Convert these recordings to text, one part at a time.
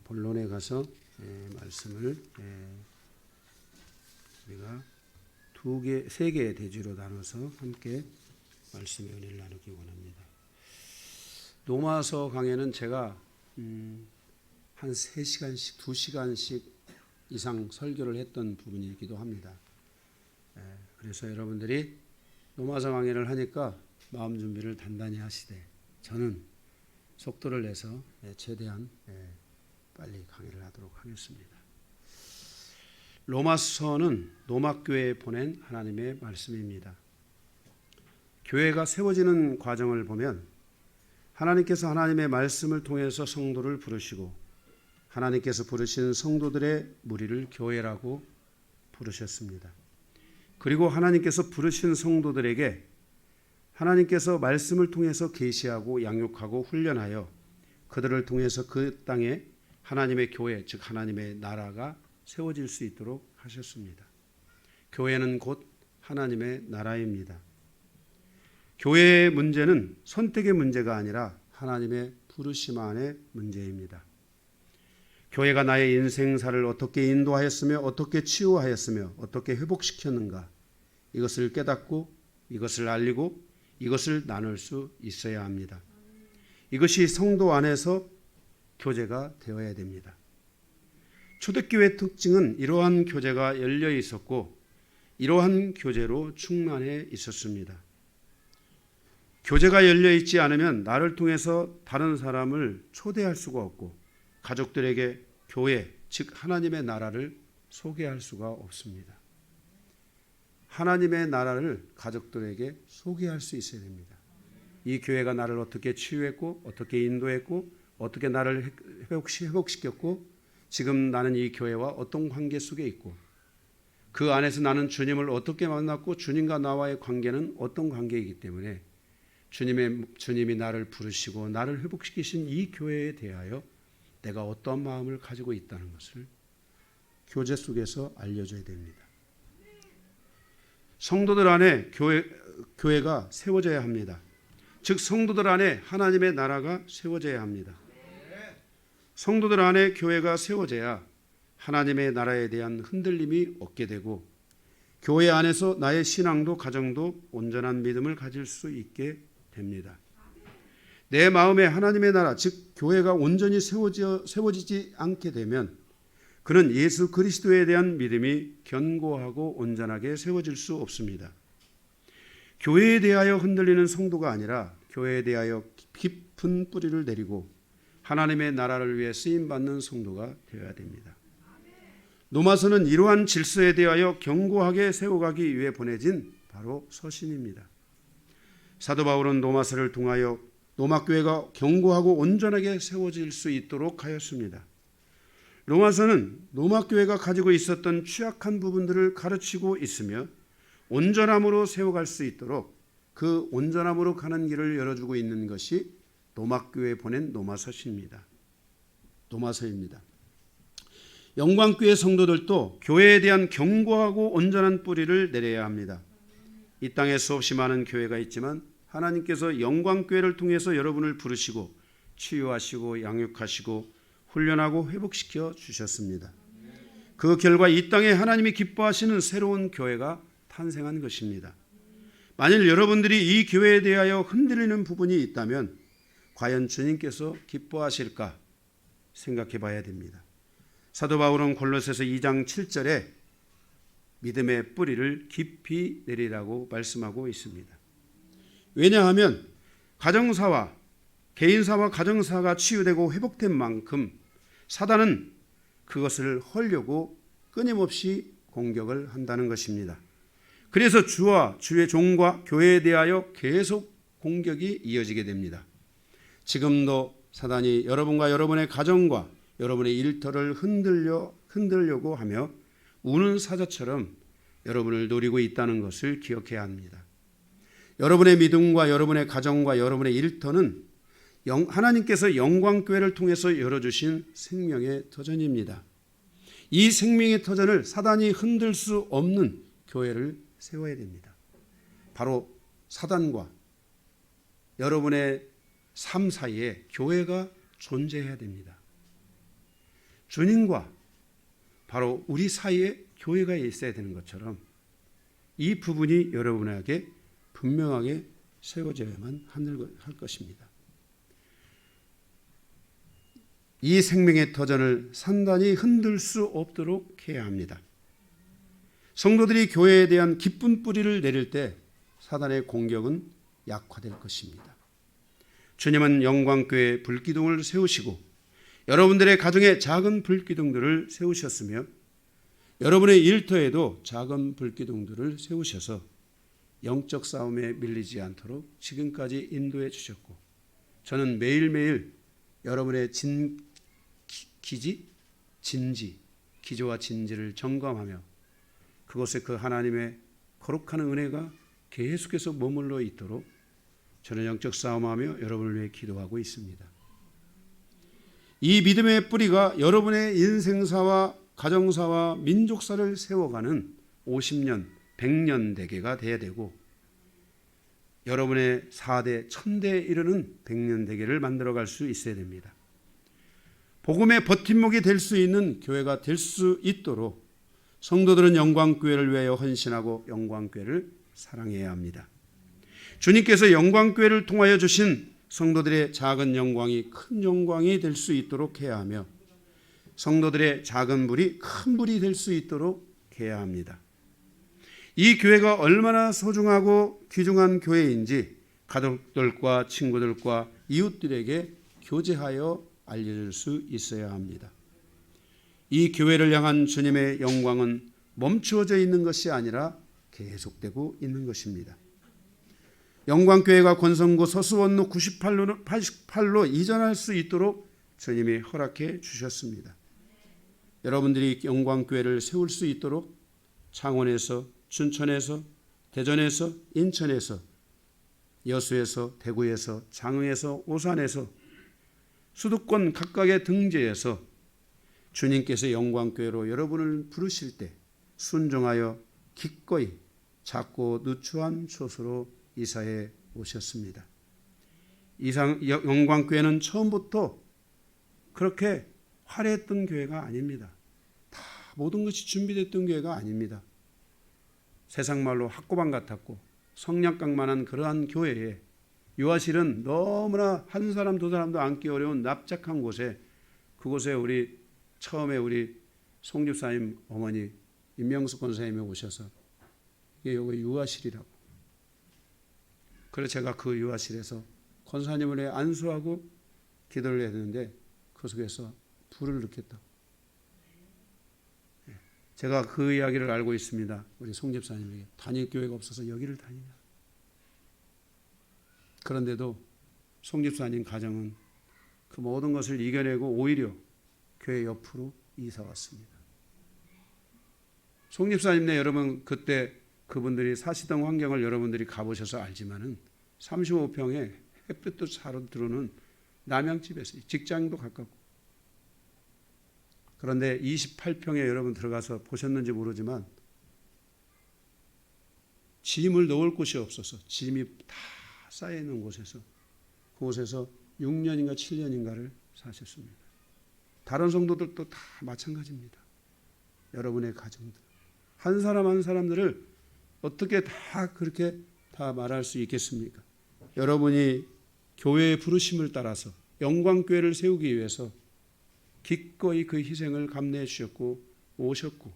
본론에 가서 말씀을 우리가 세 개의 대주로 나눠서 함께 말씀의 은혜를 나누기 원합니다. 로마서 강해는 제가 한 3시간씩 2시간씩 이상 설교를 했던 부분이기도 합니다. 그래서 여러분들이 로마서 강해를 하니까 마음 준비를 단단히 하시되 저는 속도를 내서 최대한 빨리 강의를 하도록 하겠습니다. 로마서는 로마교회에 보낸 하나님의 말씀입니다. 교회가 세워지는 과정을 보면 하나님께서 하나님의 말씀을 통해서 성도를 부르시고 하나님께서 부르신 성도들의 무리를 교회라고 부르셨습니다. 그리고 하나님께서 부르신 성도들에게 하나님께서 말씀을 통해서 계시하고 양육하고 훈련하여 그들을 통해서 그 땅에 하나님의 교회, 즉 하나님의 나라가 세워질 수 있도록 하셨습니다. 교회는 곧 하나님의 나라입니다. 교회의 문제는 선택의 문제가 아니라 하나님의 부르심 안의 문제입니다. 교회가 나의 인생사를 어떻게 인도하였으며 어떻게 치유하였으며 어떻게 회복시켰는가, 이것을 깨닫고 이것을 알리고 이것을 나눌 수 있어야 합니다. 이것이 성도 안에서 교제가 되어야 됩니다. 초대교회의 특징은 이러한 교제가 열려 있었고 이러한 교제로 충만해 있었습니다. 교제가 열려 있지 않으면 나를 통해서 다른 사람을 초대할 수가 없고 가족들에게 교회, 즉 하나님의 나라를 소개할 수가 없습니다. 하나님의 나라를 가족들에게 소개할 수 있어야 됩니다. 이 교회가 나를 어떻게 치유했고 어떻게 인도했고 어떻게 나를 회복시켰고 지금 나는 이 교회와 어떤 관계 속에 있고 그 안에서 나는 주님을 어떻게 만났고 주님과 나와의 관계는 어떤 관계이기 때문에 주님이 나를 부르시고 나를 회복시키신 이 교회에 대하여 내가 어떤 마음을 가지고 있다는 것을 교제 속에서 알려줘야 됩니다. 성도들 안에 교회가 세워져야 합니다. 즉 성도들 안에 하나님의 나라가 세워져야 합니다. 성도들 안에 교회가 세워져야 하나님의 나라에 대한 흔들림이 없게 되고 교회 안에서 나의 신앙도 가정도 온전한 믿음을 가질 수 있게 됩니다. 내 마음에 하나님의 나라, 즉 교회가 온전히 세워지지 않게 되면 그는 예수 그리스도에 대한 믿음이 견고하고 온전하게 세워질 수 없습니다. 교회에 대하여 흔들리는 성도가 아니라 교회에 대하여 깊은 뿌리를 내리고 하나님의 나라를 위해 쓰임받는 성도가 되어야 됩니다. 로마서는 이러한 질서에 대하여 견고하게 세워가기 위해 보내진 바로 서신입니다. 사도 바울은 로마서를 통하여 로마교회가 견고하고 온전하게 세워질 수 있도록 하였습니다. 로마서는 로마교회가 가지고 있었던 취약한 부분들을 가르치고 있으며 온전함으로 세워갈 수 있도록 그 온전함으로 가는 길을 열어주고 있는 것이 로마교회에 보낸 로마서입니다. 영광교회 성도들도 교회에 대한 견고하고 온전한 뿌리를 내려야 합니다. 이 땅에 수없이 많은 교회가 있지만 하나님께서 영광교회를 통해서 여러분을 부르시고 치유하시고 양육하시고 훈련하고 회복시켜 주셨습니다. 그 결과 이 땅에 하나님이 기뻐하시는 새로운 교회가 탄생한 것입니다. 만일 여러분들이 이 교회에 대하여 흔들리는 부분이 있다면 과연 주님께서 기뻐하실까 생각해 봐야 됩니다. 사도 바울은 골로새서 2장 7절에 믿음의 뿌리를 깊이 내리라고 말씀하고 있습니다. 왜냐하면 가정사와 개인사와 가정사가 치유되고 회복된 만큼 사단은 그것을 헐려고 끊임없이 공격을 한다는 것입니다. 그래서 주와 주의 종과 교회에 대하여 계속 공격이 이어지게 됩니다. 지금도 사단이 여러분과 여러분의 가정과 여러분의 일터를 흔들려고 하며 우는 사자처럼 여러분을 노리고 있다는 것을 기억해야 합니다. 여러분의 믿음과 여러분의 가정과 여러분의 일터는 하나님께서 영광교회를 통해서 열어주신 생명의 터전입니다. 이 생명의 터전을 사단이 흔들 수 없는 교회를 세워야 됩니다. 바로 사단과 여러분의 삶 사이에 교회가 존재해야 됩니다. 주님과 바로 우리 사이에 교회가 있어야 되는 것처럼 이 부분이 여러분에게 분명하게 세워져야만 할 것입니다. 이 생명의 터전을 산단이 흔들 수 없도록 해야 합니다. 성도들이 교회에 대한 기쁜 뿌리를 내릴 때 사단의 공격은 약화될 것입니다. 주님은 영광교회 불기둥을 세우시고 여러분들의 가정에 작은 불기둥들을 세우셨으며 여러분의 일터에도 작은 불기둥들을 세우셔서 영적 싸움에 밀리지 않도록 지금까지 인도해 주셨고, 저는 매일매일 여러분의 기조와 진지를 점검하며 그곳에 그 하나님의 거룩한 은혜가 계속해서 머물러 있도록 저는 영적 싸움하며 여러분을 위해 기도하고 있습니다. 이 믿음의 뿌리가 여러분의 인생사와 가정사와 민족사를 세워가는 50년, 100년 대계가 돼야 되고, 여러분의 4대, 1000대에 이르는 100년 대계를 만들어갈 수 있어야 됩니다. 복음의 버팀목이 될 수 있는 교회가 될 수 있도록 성도들은 영광교회를 위하여 헌신하고 영광교회를 사랑해야 합니다. 주님께서 영광교회를 통하여 주신 성도들의 작은 영광이 큰 영광이 될 수 있도록 해야 하며, 성도들의 작은 불이 큰 불이 될 수 있도록 해야 합니다. 이 교회가 얼마나 소중하고 귀중한 교회인지 가족들과 친구들과 이웃들에게 교제하여 알려줄 수 있어야 합니다. 이 교회를 향한 주님의 영광은 멈추어져 있는 것이 아니라 계속되고 있는 것입니다. 영광교회가 권성구 서수원로 98로 이전할 수 있도록 주님이 허락해 주셨습니다. 여러분들이 영광교회를 세울 수 있도록 창원에서, 춘천에서, 대전에서, 인천에서, 여수에서, 대구에서, 장흥에서, 오산에서, 수도권 각각의 등지에서 주님께서 영광교회로 여러분을 부르실 때 순종하여 기꺼이 작고 누추한 솥으로 이사해 오셨습니다. 영광교회는 처음부터 그렇게 화려했던 교회가 아닙니다. 다 모든 것이 준비됐던 교회가 아닙니다. 세상 말로 학고방 같았고 성냥강만한 그러한 교회에 유아실은 너무나 한 사람 두 사람도 앉기 어려운 납작한 곳에, 그곳에 처음에 우리 송집사님 어머니 임명숙 권사님이 오셔서 이게 여기 유아실이라고, 그래서 제가 그 유아실에서 권사님을 위해 안수하고 기도를 했는데 그 속에서 불을 느꼈다고. 제가 그 이야기를 알고 있습니다. 우리 송집사님에게 다닐 교회가 없어서 여기를 다니냐. 그런데도 송집사님 가정은 그 모든 것을 이겨내고 오히려 교회 옆으로 이사 왔습니다. 송집사님네 여러분 그때 그분들이 사시던 환경을 여러분들이 가보셔서 알지만은 35평에 햇볕도 잘 들어오는 남양집에서 직장도 가깝고, 그런데 28평에 여러분 들어가서 보셨는지 모르지만 짐을 넣을 곳이 없어서 짐이 다 쌓여있는 곳에서, 그곳에서 6년인가 7년인가를 사셨습니다. 다른 성도들도 다 마찬가지입니다. 여러분의 가정들 한 사람 한 사람들을 어떻게 다 그렇게 다 말할 수 있겠습니까? 여러분이 교회의 부르심을 따라서 영광교회를 세우기 위해서 기꺼이 그 희생을 감내해 주셨고 오셨고,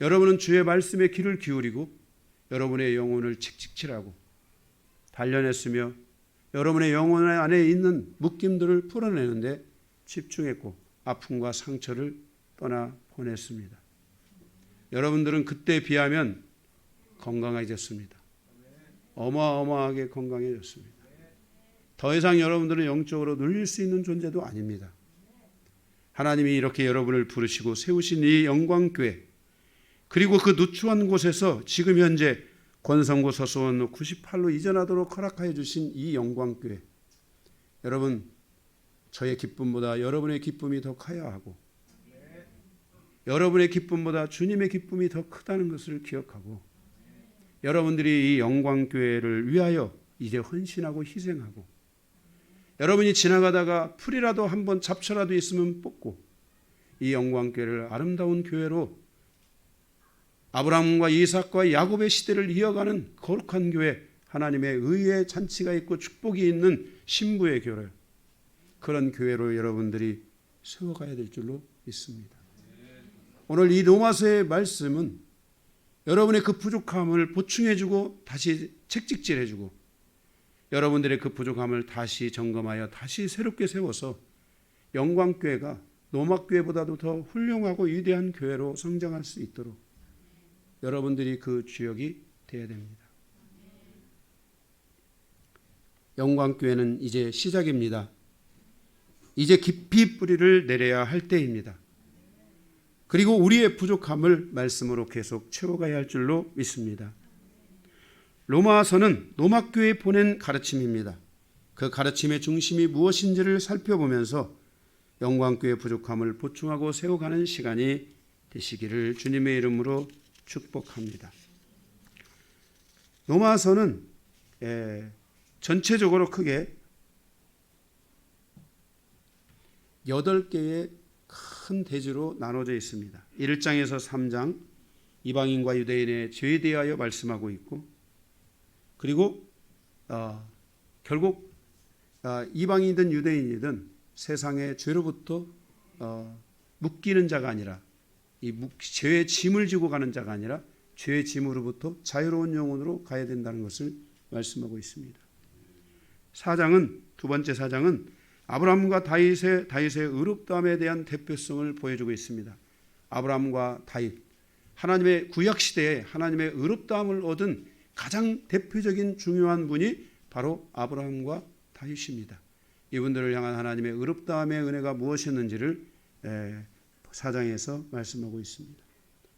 여러분은 주의 말씀에 귀를 기울이고 여러분의 영혼을 칙칙칠하고 단련했으며 여러분의 영혼 안에 있는 묶임들을 풀어내는데 집중했고 아픔과 상처를 떠나 보냈습니다. 여러분들은 그때에 비하면 건강해졌습니다. 어마어마하게 건강해졌습니다. 더 이상 여러분들은 영적으로 눌릴 수 있는 존재도 아닙니다. 하나님이 이렇게 여러분을 부르시고 세우신 이 영광교회, 그리고 그 누추한 곳에서 지금 현재 권성구 서수원로 98로 이전하도록 허락하여 주신 이 영광교회, 여러분 저의 기쁨보다 여러분의 기쁨이 더 커야 하고 여러분의 기쁨보다 주님의 기쁨이 더 크다는 것을 기억하고, 여러분들이 이 영광교회를 위하여 이제 헌신하고 희생하고 여러분이 지나가다가 풀이라도 한번 잡초라도 있으면 뽑고 이 영광교회를 아름다운 교회로 아브라함과 이삭과 야곱의 시대를 이어가는 거룩한 교회, 하나님의 의의 잔치가 있고 축복이 있는 신부의 교회, 그런 교회로 여러분들이 세워가야 될 줄로 믿습니다. 오늘 이 로마서의 말씀은 여러분의 그 부족함을 보충해주고 다시 책찍질해주고 여러분들의 그 부족함을 다시 점검하여 다시 새롭게 세워서 영광교회가 로마교회보다도 더 훌륭하고 위대한 교회로 성장할 수 있도록 여러분들이 그 주역이 되어야 됩니다. 영광교회는 이제 시작입니다. 이제 깊이 뿌리를 내려야 할 때입니다. 그리고 우리의 부족함을 말씀으로 계속 채워가야 할 줄로 믿습니다. 로마서는 로마교회에 보낸 가르침입니다. 그 가르침의 중심이 무엇인지를 살펴보면서 영광교회의 부족함을 보충하고 세워가는 시간이 되시기를 주님의 이름으로 축복합니다. 로마서는 전체적으로 크게 8개의 큰 대지로 나눠져 있습니다. 1장에서 3장 이방인과 유대인의 죄에 대하여 말씀하고 있고, 그리고 결국 이방인이든 유대인이든 세상의 죄로부터 묶이는 자가 아니라 이 죄의 짐을 지고 가는 자가 아니라 죄의 짐으로부터 자유로운 영혼으로 가야 된다는 것을 말씀하고 있습니다. 4장은 두 번째 4장은 아브라함과 다윗의 의롭다함에 대한 대표성을 보여주고 있습니다. 아브라함과 다윗, 하나님의 구약 시대에 하나님의 의롭다함을 얻은 가장 대표적인 중요한 분이 바로 아브라함과 다윗입니다. 이분들을 향한 하나님의 의롭다함의 은혜가 무엇이었는지를 4장에서 말씀하고 있습니다.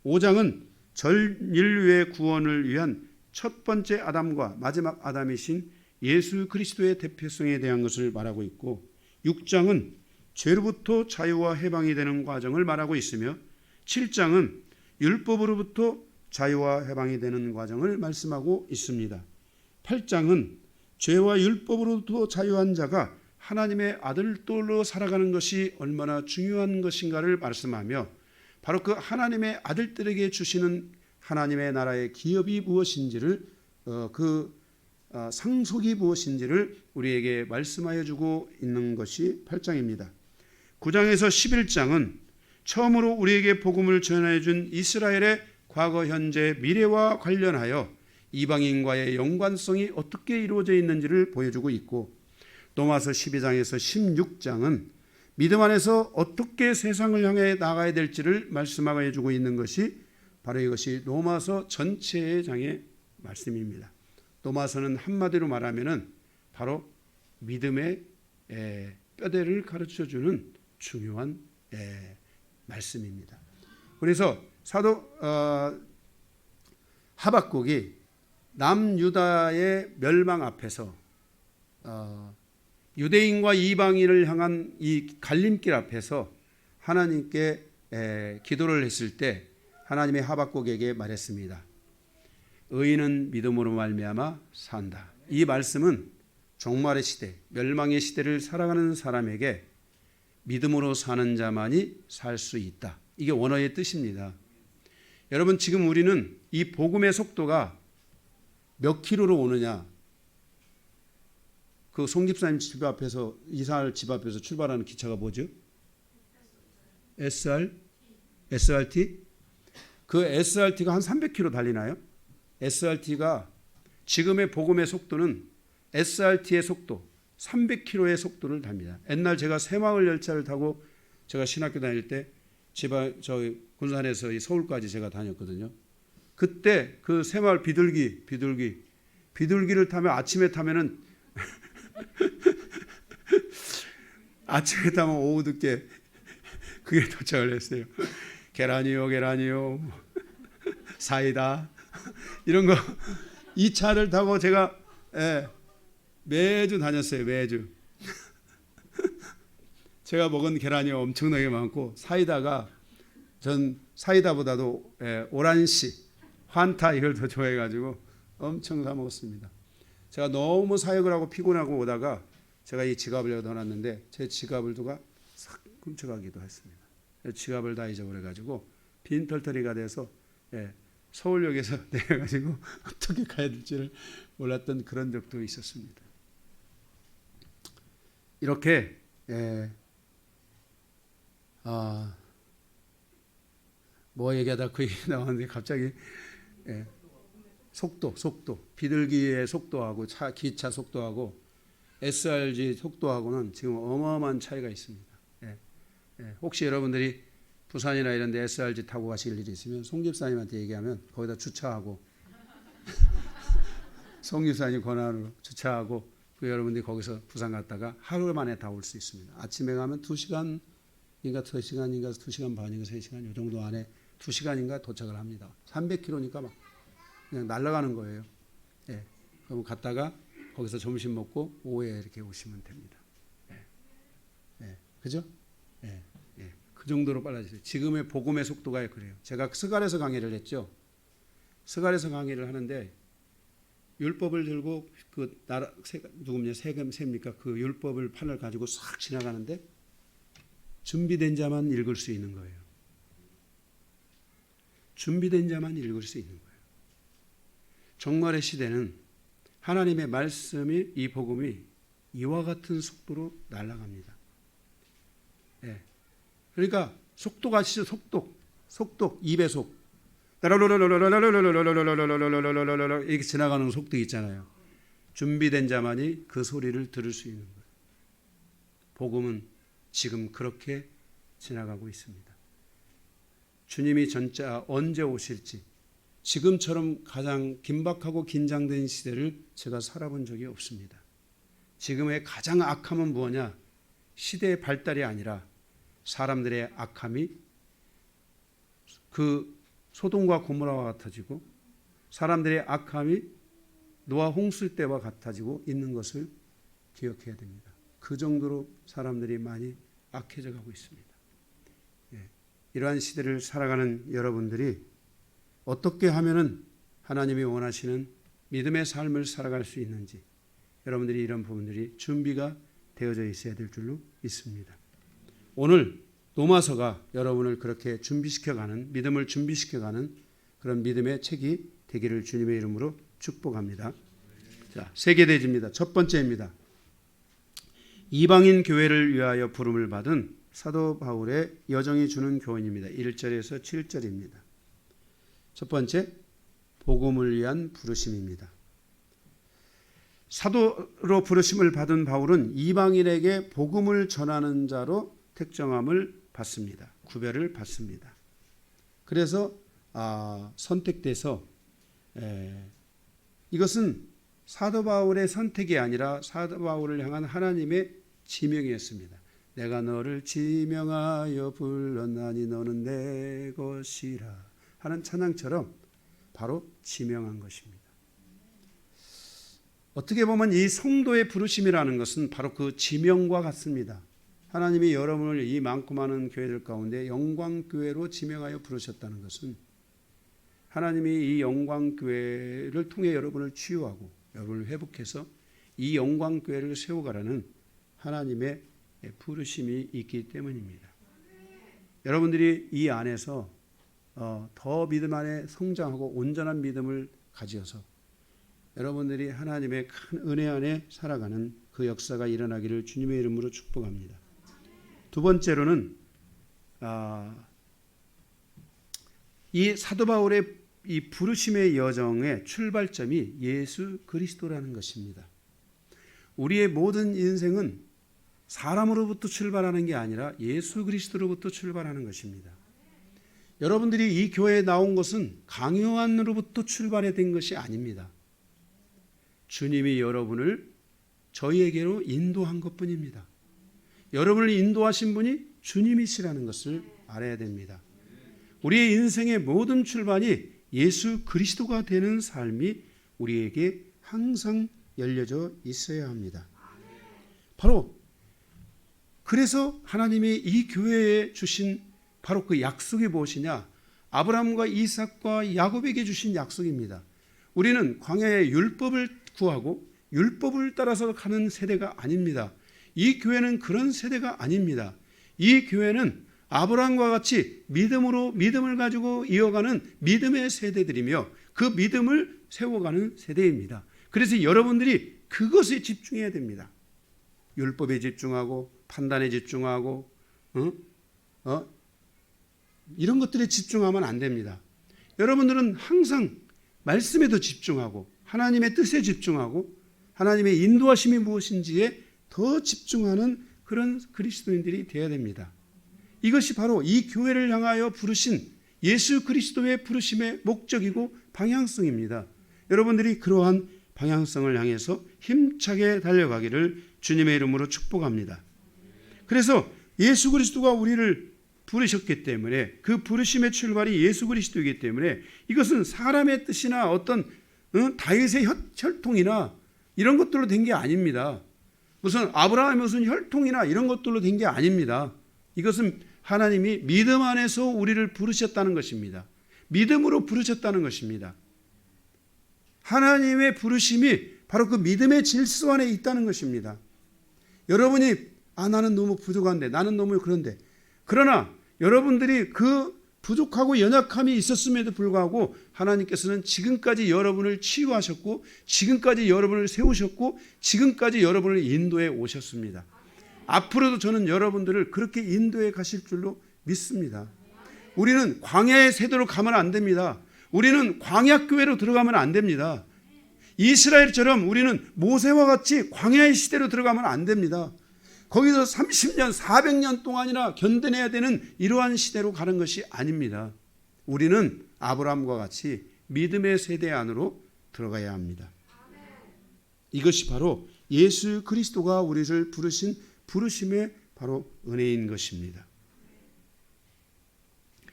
5장은 전 인류의 구원을 위한 첫 번째 아담과 마지막 아담이신 예수 그리스도의 대표성에 대한 것을 말하고 있고, 6장은 죄로부터 자유와 해방이 되는 과정을 말하고 있으며 7장은 율법으로부터 자유와 해방이 되는 과정을 말씀하고 있습니다. 8장은 죄와 율법으로부터 자유한 자가 하나님의 아들들로 살아가는 것이 얼마나 중요한 것인가를 말씀하며 바로 그 하나님의 아들들에게 주시는 하나님의 나라의 기업이 무엇인지를 상속이 무엇인지를 우리에게 말씀하여 주고 있는 것이 8장입니다. 9장에서 11장은 처음으로 우리에게 복음을 전해 준 이스라엘의 과거, 현재, 미래와 관련하여 이방인과의 연관성이 어떻게 이루어져 있는지를 보여주고 있고, 로마서 12장에서 16장은 믿음 안에서 어떻게 세상을 향해 나가야 될지를 말씀하여 주고 있는 것이 바로 이것이 로마서 전체의 장의 말씀입니다. 로마서는 한마디로 말하면 바로 믿음의 뼈대를 가르쳐주는 중요한 말씀입니다. 그래서 사도 하박국이 남유다의 멸망 앞에서 유대인과 이방인을 향한 이 갈림길 앞에서 하나님께 기도를 했을 때 하나님의 하박국에게 말했습니다. 의인은 믿음으로 말미암아 산다. 이 말씀은 종말의 시대, 멸망의 시대를 살아가는 사람에게 믿음으로 사는 자만이 살 수 있다. 이게 원어의 뜻입니다. 여러분, 지금 우리는 이 복음의 속도가 몇 킬로로 오느냐? 그 송 집사님 집 앞에서, 이사할 집 앞에서 출발하는 기차가 뭐죠? SRT? 그 SRT가 한 300km 달리나요? SRT가 지금의 복음의 속도는 SRT의 속도 300km의 속도를 답니다. 옛날 제가 새마을 열차를 타고 제가 신학교 다닐 때 저희 군산에서 서울까지 제가 다녔거든요. 그때 그 새마을 비둘기를 타면 아침에 타면은 아침에 타면 오후 늦게 그게 도착을 했어요. 계란이요 사이다 이런 거 이 차를 타고 제가 매주 다녔어요. 매주 제가 먹은 계란이 엄청나게 많고 사이다가 전 사이다보다도 오란시 환타 이걸 더 좋아해가지고 엄청 사 먹었습니다. 제가 너무 사역을 하고 피곤하고 오다가 제가 이 지갑을 넣어놨는데 제 지갑을 누가 싹 훔쳐가기도 했습니다. 지갑을 다 잊어버려가지고 빈털터리가 돼서 서울역에서 내려가지고 어떻게 가야 될지를 몰랐던 그런 적도 있었습니다. 이렇게 뭐 얘기하다 그 얘기 나왔는데 갑자기 속도 비둘기의 속도하고 기차 속도하고 SRG 속도하고는 지금 어마어마한 차이가 있습니다. 혹시 여러분들이 부산이나 이런 데 SRG 타고 가실 일이 있으면 송 집사님한테 얘기하면 거기다 주차하고 송 집사님 권한으로 주차하고 그 여러분들이 거기서 부산 갔다가 하루 만에 다 올 수 있습니다. 아침에 가면 2시간인가 3시간인가 2시간 반인가 3시간 이 정도 안에 2시간인가 도착을 합니다. 300km니까 막 그냥 날아가는 거예요. 그럼 갔다가 거기서 점심 먹고 오후에 이렇게 오시면 됩니다. 그죠? 그 정도로 빨라지죠. 지금의 복음의 속도가 그래요. 제가 스갈에서 강의를 했죠. 스갈에서 강의를 하는데 율법을 들고 그 나라 누굽니까 세입니까? 그 율법을 판을 가지고 싹 지나가는데 준비된 자만 읽을 수 있는 거예요. 준비된 자만 읽을 수 있는 거예요. 종말의 시대는 하나님의 말씀이 이 복음이 이와 같은 속도로 날아갑니다. 그러니까 속도가 아시죠? 속도 2배속 이렇게 지나가는 속도 있잖아요. 준비된 자만이 그 소리를 들을 수 있는 거예요. 복음은 지금 그렇게 지나가고 있습니다. 주님이 전자 언제 오실지 지금처럼 가장 긴박하고 긴장된 시대를 제가 살아본 적이 없습니다. 지금의 가장 악함은 뭐냐? 시대의 발달이 아니라 사람들의 악함이 그 소돔과 고모라와 같아지고 사람들의 악함이 노아 홍수 때와 같아지고 있는 것을 기억해야 됩니다. 그 정도로 사람들이 많이 악해져 가고 있습니다. 이러한 시대를 살아가는 여러분들이 어떻게 하면은 하나님이 원하시는 믿음의 삶을 살아갈 수 있는지 여러분들이 이런 부분들이 준비가 되어져 있어야 될 줄로 믿습니다. 오늘 로마서가 여러분을 그렇게 준비시켜가는 믿음을 준비시켜가는 그런 믿음의 책이 되기를 주님의 이름으로 축복합니다. 자, 세계대지입니다. 첫 번째입니다. 이방인 교회를 위하여 부름을 받은 사도 바울의 여정이 주는 교훈입니다. 1절에서 7절입니다. 첫 번째, 복음을 위한 부르심입니다. 사도로 부르심을 받은 바울은 이방인에게 복음을 전하는 자로 택정함을 받습니다. 구별을 받습니다. 그래서 선택돼서 이것은 사도 바울의 선택이 아니라 사도 바울을 향한 하나님의 지명이었습니다. 내가 너를 지명하여 불렀나니 너는 내 것이라 하는 찬양처럼 바로 지명한 것입니다. 어떻게 보면 이 성도의 부르심이라는 것은 바로 그 지명과 같습니다. 하나님이 여러분을 이 많고 많은 교회들 가운데 영광교회로 지명하여 부르셨다는 것은 하나님이 이 영광교회를 통해 여러분을 치유하고 여러분을 회복해서 이 영광교회를 세워가라는 하나님의 부르심이 있기 때문입니다. 여러분들이 이 안에서 더 믿음 안에 성장하고 온전한 믿음을 가지어서 여러분들이 하나님의 큰 은혜 안에 살아가는 그 역사가 일어나기를 주님의 이름으로 축복합니다. 두 번째로는 이 사도 바울의 이 부르심의 여정의 출발점이 예수 그리스도라는 것입니다. 우리의 모든 인생은 사람으로부터 출발하는 게 아니라 예수 그리스도로부터 출발하는 것입니다. 여러분들이 이 교회에 나온 것은 강요안으로부터 출발해 된 것이 아닙니다. 주님이 여러분을 저희에게로 인도한 것뿐입니다. 여러분을 인도하신 분이 주님이시라는 것을 알아야 됩니다. 우리의 인생의 모든 출발이 예수 그리스도가 되는 삶이 우리에게 항상 열려져 있어야 합니다. 바로 그래서 하나님이 이 교회에 주신 바로 그 약속이 무엇이냐? 아브라함과 이삭과 야곱에게 주신 약속입니다. 우리는 광야의 율법을 구하고 율법을 따라서 가는 세대가 아닙니다. 이 교회는 그런 세대가 아닙니다. 이 교회는 아브라함과 같이 믿음을 가지고 이어가는 믿음의 세대들이며 그 믿음을 세워가는 세대입니다. 그래서 여러분들이 그것에 집중해야 됩니다. 율법에 집중하고 판단에 집중하고 이런 것들에 집중하면 안 됩니다. 여러분들은 항상 말씀에도 집중하고 하나님의 뜻에 집중하고 하나님의 인도하심이 무엇인지에 더 집중하는 그런 그리스도인들이 되어야 됩니다. 이것이 바로 이 교회를 향하여 부르신 예수 그리스도의 부르심의 목적이고 방향성입니다. 여러분들이 그러한 방향성을 향해서 힘차게 달려가기를 주님의 이름으로 축복합니다. 그래서 예수 그리스도가 우리를 부르셨기 때문에 그 부르심의 출발이 예수 그리스도이기 때문에 이것은 사람의 뜻이나 어떤 다윗의 혈통이나 이런 것들로 된 게 아닙니다. 무슨 아브라함의 무슨 혈통이나 이런 것들로 된 게 아닙니다. 이것은 하나님이 믿음 안에서 우리를 부르셨다는 것입니다. 믿음으로 부르셨다는 것입니다. 하나님의 부르심이 바로 그 믿음의 질서 안에 있다는 것입니다. 여러분이 나는 너무 부족한데 나는 너무 그런데 그러나 여러분들이 그 부족하고 연약함이 있었음에도 불구하고 하나님께서는 지금까지 여러분을 치유하셨고 지금까지 여러분을 세우셨고 지금까지 여러분을 인도해 오셨습니다. 앞으로도 저는 여러분들을 그렇게 인도해 가실 줄로 믿습니다. 우리는 광야의 세대로 가면 안 됩니다. 우리는 광야교회로 들어가면 안 됩니다. 이스라엘처럼 우리는 모세와 같이 광야의 시대로 들어가면 안 됩니다. 거기서 30년, 400년 동안이나 견뎌내야 되는 이러한 시대로 가는 것이 아닙니다. 우리는 아브라함과 같이 믿음의 세대 안으로 들어가야 합니다. 이것이 바로 예수 그리스도가 우리를 부르신 부르심의 바로 은혜인 것입니다.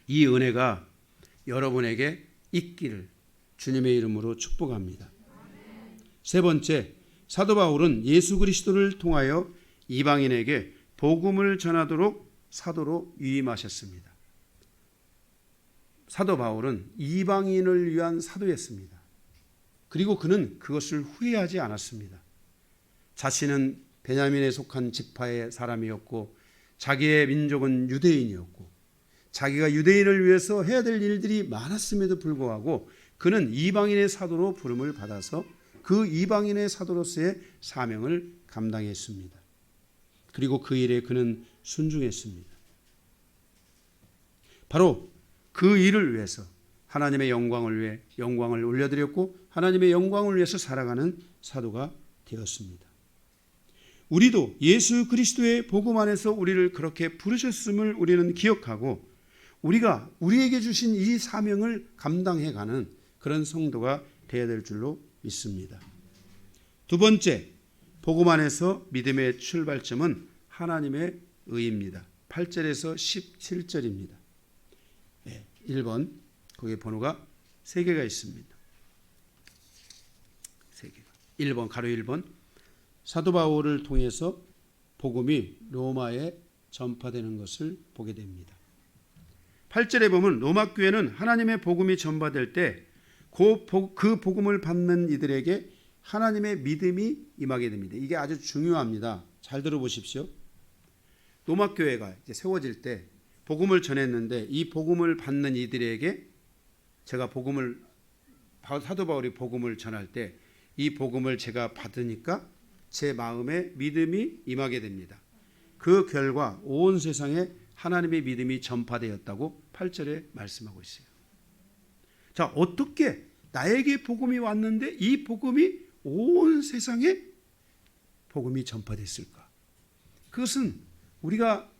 이 은혜가 여러분에게 있기를 주님의 이름으로 축복합니다. 세 번째, 사도 바울은 예수 그리스도를 통하여 이방인에게 복음을 전하도록 사도로 위임하셨습니다. 사도 바울은 이방인을 위한 사도였습니다. 그리고 그는 그것을 후회하지 않았습니다. 자신은 베냐민에 속한 지파의 사람이었고 자기의 민족은 유대인이었고 자기가 유대인을 위해서 해야 될 일들이 많았음에도 불구하고 그는 이방인의 사도로 부름을 받아서 그 이방인의 사도로서의 사명을 감당했습니다. 그리고 그 일에 그는 순종했습니다. 바로 그 일을 위해서 하나님의 영광을 위해 영광을 올려드렸고 하나님의 영광을 위해서 살아가는 사도가 되었습니다. 우리도 예수 그리스도의 복음 안에서 우리를 그렇게 부르셨음을 우리는 기억하고 우리가 우리에게 주신 이 사명을 감당해가는 그런 성도가 되어야 될 줄로 믿습니다. 두 번째, 복음 안에서 믿음의 출발점은 하나님의 의입니다. 8절에서 17절입니다. 1번, 거기에 번호가 3개가 있습니다. 3개가. 1번, 가로 1번. 사도 바울을 통해서 복음이 로마에 전파되는 것을 보게 됩니다. 8절에 보면 로마 교회는 하나님의 복음이 전파될 때 그 복음을 받는 이들에게 하나님의 믿음이 임하게 됩니다. 이게 아주 중요합니다. 잘 들어보십시오. 로마 교회가 이제 세워질 때 복음을 전했는데 이 복음을 받는 이들에게 제가 사도 바울이 복음을 전할 때 이 복음을 제가 받으니까 제 마음에 믿음이 임하게 됩니다. 그 결과 온 세상에 하나님의 믿음이 전파되었다고 8절에 말씀하고 있어요. 자, 어떻게 나에게 복음이 왔는데 이 복음이 온 세상에 복음이 전파됐을까? 그것은 우리가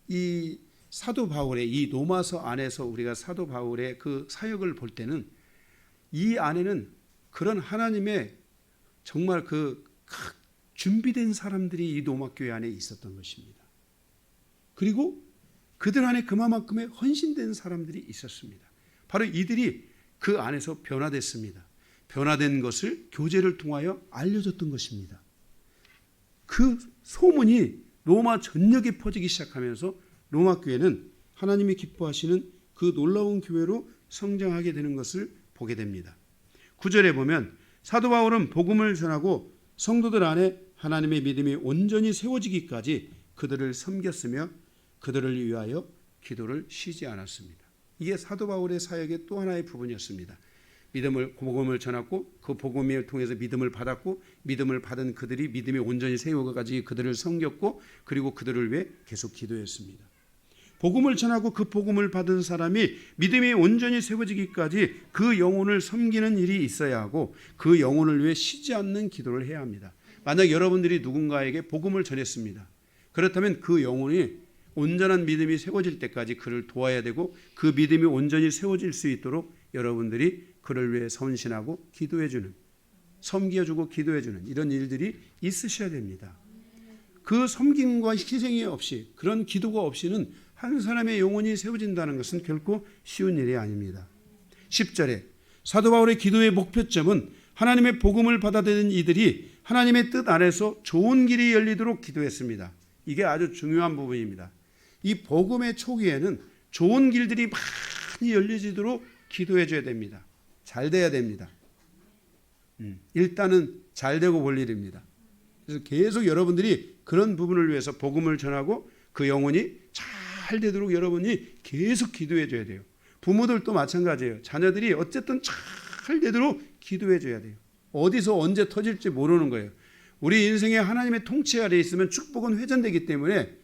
이 사도 바울의 이 로마서 안에서 우리가 사도 바울의 그 사역을 볼 때는 이 안에는 그런 하나님의 정말 그 준비된 사람들이 이 로마 교회 안에 있었던 것입니다. 그리고 그들 안에 그만큼의 헌신된 사람들이 있었습니다. 바로 이들이 그 안에서 변화됐습니다. 변화된 것을 교제를 통하여 알려줬던 것입니다. 그 소문이 로마 전역에 퍼지기 시작하면서 로마 교회는 하나님이 기뻐하시는 그 놀라운 교회로 성장하게 되는 것을 보게 됩니다. 9절에 보면 사도 바울은 복음을 전하고 성도들 안에 하나님의 믿음이 온전히 세워지기까지 그들을 섬겼으며 그들을 위하여 기도를 쉬지 않았습니다. 이게 사도 바울의 사역의 또 하나의 부분이었습니다. 복음을 전했고 그 복음을 통해서 믿음을 받았고 믿음을 받은 그들이 믿음이 온전히 세워가지고 그들을 섬겼고 그리고 그들을 위해 계속 기도했습니다. 복음을 전하고 그 복음을 받은 사람이 믿음이 온전히 세워지기까지 그 영혼을 섬기는 일이 있어야 하고 그 영혼을 위해 쉬지 않는 기도를 해야 합니다. 만약 여러분들이 누군가에게 복음을 전했습니다. 그렇다면 그 영혼이 온전한 믿음이 세워질 때까지 그를 도와야 되고 그 믿음이 온전히 세워질 수 있도록 여러분들이 그를 위해 헌신하고 기도해주는, 섬겨주고 기도해주는 이런 일들이 있으셔야 됩니다. 그 섬김과 희생이 없이 그런 기도가 없이는 한 사람의 영혼이 세워진다는 것은 결코 쉬운 일이 아닙니다. 10절에 사도 바울의 기도의 목표점은 하나님의 복음을 받아들인 이들이 하나님의 뜻 안에서 좋은 길이 열리도록 기도했습니다. 이게 아주 중요한 부분입니다. 이 복음의 초기에는 좋은 길들이 많이 열려지도록 기도해 줘야 됩니다. 잘 돼야 됩니다. 일단은 잘 되고 볼 일입니다. 그래서 계속 여러분들이 그런 부분을 위해서 복음을 전하고 그 영혼이 잘 되도록 여러분이 계속 기도해 줘야 돼요. 부모들도 마찬가지예요. 자녀들이 어쨌든 잘 되도록 기도해 줘야 돼요. 어디서 언제 터질지 모르는 거예요. 우리 인생에 하나님의 통치 아래에 있으면 축복은 회전되기 때문에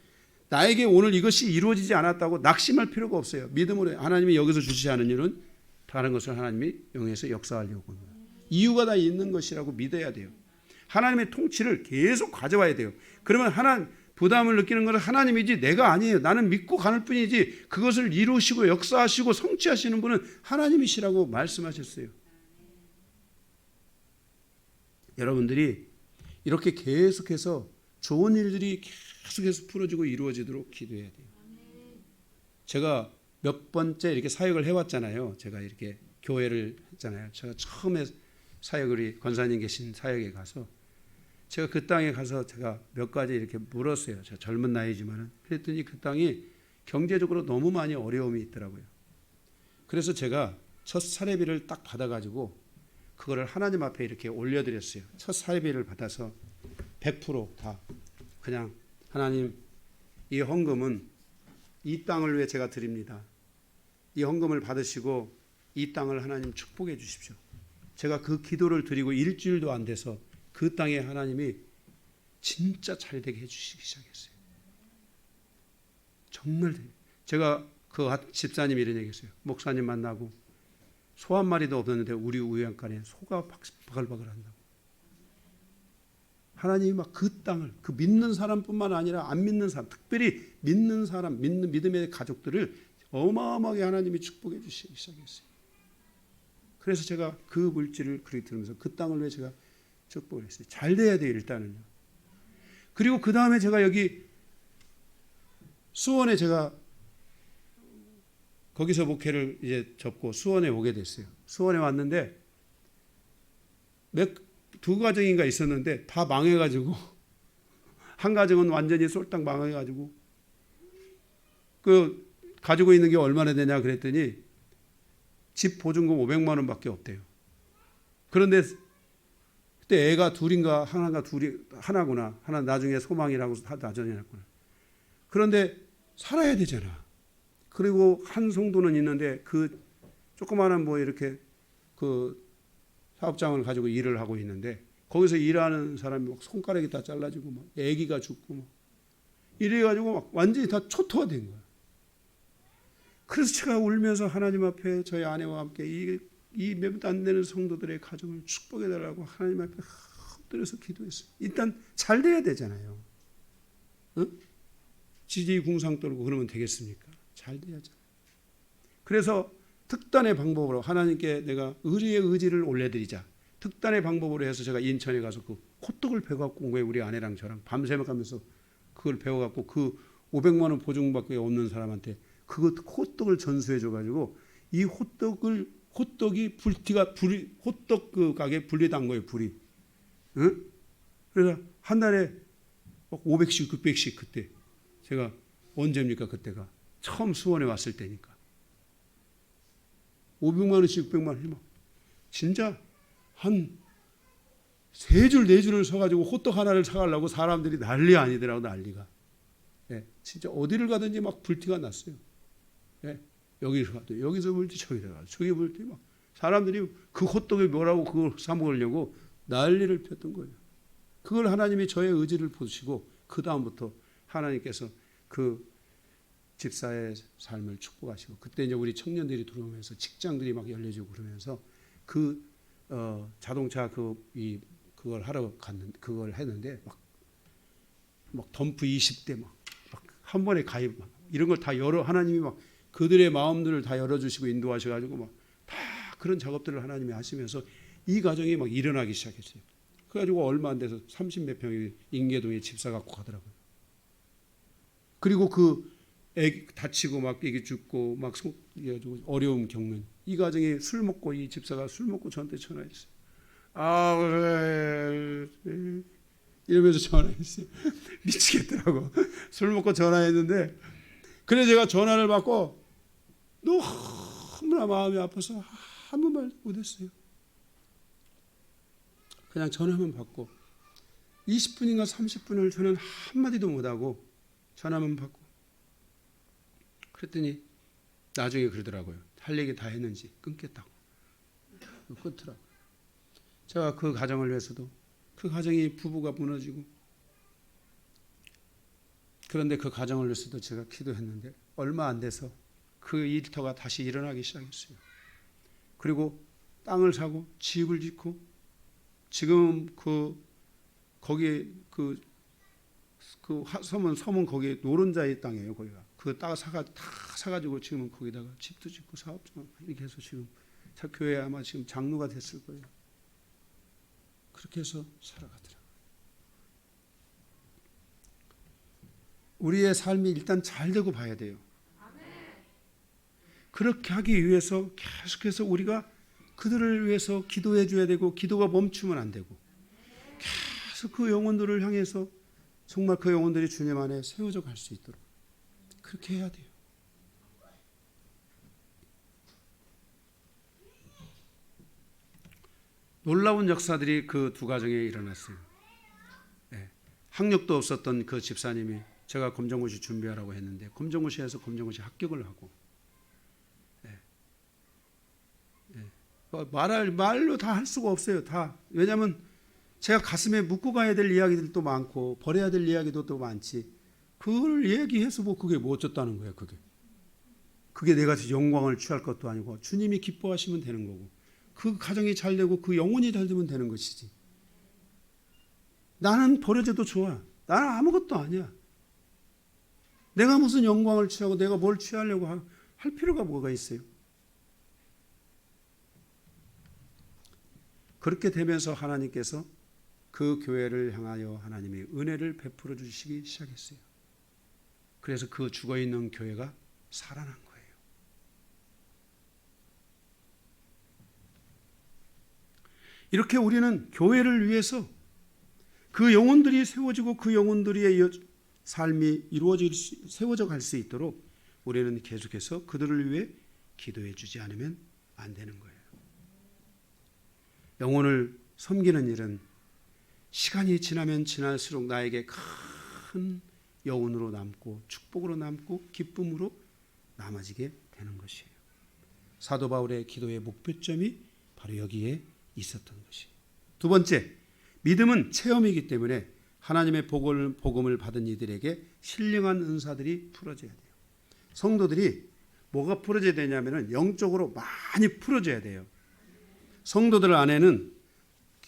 나에게 오늘 이것이 이루어지지 않았다고 낙심할 필요가 없어요. 믿음으로 하나님이 여기서 주시지 않은 일은 다른 것을 하나님이 영에서 역사하려고 합니다. 이유가 다 있는 것이라고 믿어야 돼요. 하나님의 통치를 계속 가져와야 돼요. 그러면 부담을 느끼는 것은 하나님이지 내가 아니에요. 나는 믿고 가는 뿐이지 그것을 이루시고 역사하시고 성취하시는 분은 하나님이시라고 말씀하셨어요. 여러분들이 이렇게 계속해서 좋은 일들이 계속해서 풀어지고 이루어지도록 기도해야 돼요. 제가 몇 번째 이렇게 사역을 해왔잖아요. 제가 이렇게 교회를 했잖아요. 제가 처음에 사역을 권사님 계신 사역에 가서 제가 그 땅에 가서 제가 몇 가지 이렇게 물었어요. 제가 젊은 나이지만은 그랬더니 그 땅이 경제적으로 너무 많이 어려움이 있더라고요. 그래서 제가 첫 사례비를 딱 받아가지고 그거를 하나님 앞에 이렇게 올려드렸어요. 첫 사례비를 받아서 100% 다 그냥 하나님 이 헌금은 이 땅을 위해 제가 드립니다. 이 헌금을 받으시고 이 땅을 하나님 축복해 주십시오. 제가 그 기도를 드리고 일주일도 안 돼서 그 땅에 하나님이 진짜 잘 되게 해주시기 시작했어요. 정말 제가 그 집사님이 이런 얘기했어요. 목사님 만나고 소 한 마리도 없었는데 우리 우양간에 소가 바글바글 한다고. 하나님이 막 그 땅을 그 믿는 사람뿐만 아니라 안 믿는 사람, 특별히 믿는 사람, 믿음의 가족들을 어마어마하게 하나님이 축복해 주시기 시작했어요. 그래서 제가 그 물질을 그렇게 들으면서 그 땅을 위해 제가 축복을 했어요. 잘 돼야 돼요, 일단은요. 그리고 그 다음에 제가 여기 수원에 제가 거기서 목회를 이제 접고 수원에 오게 됐어요. 수원에 왔는데 두 가정인가 있었는데 다 망해가지고 한 가정은 완전히 쏠딱 망해가지고 그 가지고 있는 게 얼마나 되냐 그랬더니 집 보증금 500만 원밖에 없대요. 그런데 그때 애가 둘인가 하나구나. 하나 나중에 소망이라고 나중에. 그런데 살아야 되잖아. 그리고 한 성도는 있는데 그 조그마한 뭐 이렇게 그 사업장을 가지고 일을 하고 있는데 거기서 일하는 사람이 막 손가락이 다 잘라지고 막 애기가 죽고 막 이래가지고 막 완전히 다 초토화된 거야. 그래서 제가 울면서 하나님 앞에 저희 아내와 함께 이 몇 안 되는 성도들의 가정을 축복해달라고 하나님 앞에 엎드려서 기도했어요. 일단 잘 돼야 되잖아요. 어? 지지 궁상 떨고 그러면 되겠습니까? 잘 돼야죠. 그래서 특단의 방법으로 하나님께 내가 의리의 의지를 올려드리자. 특단의 방법으로 해서 제가 인천에 가서 그 호떡을 배워갖고 온 거예요. 우리 아내랑 저랑 밤새 가면서 그걸 배워갖고 그 500만 원 보증밖에 없는 사람한테 그 호떡을 전수해 줘가지고 이 호떡이 호떡 그 가게 불이 단 거예요. 불이. 응? 그래서 한 달에 500씩 600씩 그때 제가 언제입니까 그때가 처음 수원에 왔을 때니까 500만 원씩 600만 원이면 진짜 한 세 줄, 네 줄을 서가지고 호떡 하나를 사가려고 사람들이 난리 아니더라고, 난리가. 예, 진짜 어디를 가든지 막 불티가 났어요. 예, 여기서 가도 여기서 불티, 저기서 가도 저기 불티, 막 사람들이 그 호떡이 뭐라고 그걸 사 먹으려고 난리를 폈던 거예요. 그걸 하나님이 저의 의지를 보시고 그 다음부터 하나님께서 그 집사의 삶을 축복하시고, 그때 이제 우리 청년들이 들어오면서 직장들이 막 열려지고 그러면서 그 자동차 그걸 하러 갔는데, 그걸 했는데 막 덤프 20대 막 한 번에 가입 막 이런 걸 다 하나님이 막 그들의 마음들을 다 열어주시고 인도하셔가지고 막 다 그런 작업들을 하나님이 하시면서 이 가정이 막 일어나기 시작했어요. 그래가지고 얼마 안 돼서 30몇 평의 인계동에 집사 갖고 가더라고요. 그리고 그 애기 다치고 막 애기 죽고 막 어려움 겪는 이 가정이 술 먹고, 이 집사가 술 먹고 저한테 전화했어요. 아, 그래 이러면서 전화했어요. 미치겠더라고. 술 먹고 전화했는데, 그래 제가 전화를 받고 너무나 마음이 아파서 아무 말 못했어요. 그냥 전화만 받고 20분인가 30분을 저는 한마디도 못하고 전화만 받고, 그랬더니 나중에 그러더라고요. 할 얘기 다 했는지 끊겠다고. 끊더라고요. 제가 그 가정을 위해서도, 그 가정이 부부가 무너지고, 그런데 그 가정을 위해서도 제가 기도했는데 얼마 안 돼서 그 일터가 다시 일어나기 시작했어요. 그리고 땅을 사고 집을 짓고, 지금 거기에 섬은 거기에 노른자의 땅이에요. 거기가 그 땅 다 사가지고 지금은 거기다가 집도 짓고 사업도 이렇게 해서 지금 교회에 아마 지금 장로가 됐을 거예요. 그렇게 해서 살아가더라고요. 우리의 삶이 일단 잘 되고 봐야 돼요. 그렇게 하기 위해서 계속해서 우리가 그들을 위해서 기도해 줘야 되고, 기도가 멈추면 안 되고, 계속 그 영혼들을 향해서 정말 그 영혼들이 주님 안에 세워져 갈 수 있도록 그렇게 해야 돼요. 놀라운 역사들이 그 두 가정에 일어났어요. 네. 학력도 없었던 그 집사님이 제가 검정고시 준비하라고 했는데 검정고시에서 검정고시 합격을 하고, 네. 네. 말로 다 할 수가 없어요. 다. 왜냐하면 제가 가슴에 묻고 가야 될 이야기들도 많고 버려야 될 이야기도 또 많지. 그걸 얘기해서 뭐 그게 뭐 어쩌다는 거예요. 그게 내가 영광을 취할 것도 아니고 주님이 기뻐하시면 되는 거고, 그 가정이 잘 되고 그 영혼이 잘 되면 되는 것이지. 나는 버려져도 좋아. 나는 아무것도 아니야. 내가 무슨 영광을 취하고 내가 뭘 취하려고 할 필요가 뭐가 있어요. 그렇게 되면서 하나님께서 그 교회를 향하여 하나님의 은혜를 베풀어 주시기 시작했어요. 그래서 그 죽어있는 교회가 살아난 거예요. 이렇게 우리는 교회를 위해서 그 영혼들이 세워지고 그 영혼들의 삶이 세워져 갈 수 있도록 우리는 계속해서 그들을 위해 기도해 주지 않으면 안 되는 거예요. 영혼을 섬기는 일은 시간이 지나면 지날수록 나에게 큰 여운으로 남고 축복으로 남고 기쁨으로 남아지게 되는 것이에요. 사도 바울의 기도의 목표점이 바로 여기에 있었던 것이에요. 두 번째, 믿음은 체험이기 때문에 하나님의 복음을 받은 이들에게 신령한 은사들이 풀어져야 돼요. 성도들이 뭐가 풀어져야 되냐면 영적으로 많이 풀어져야 돼요. 성도들 안에는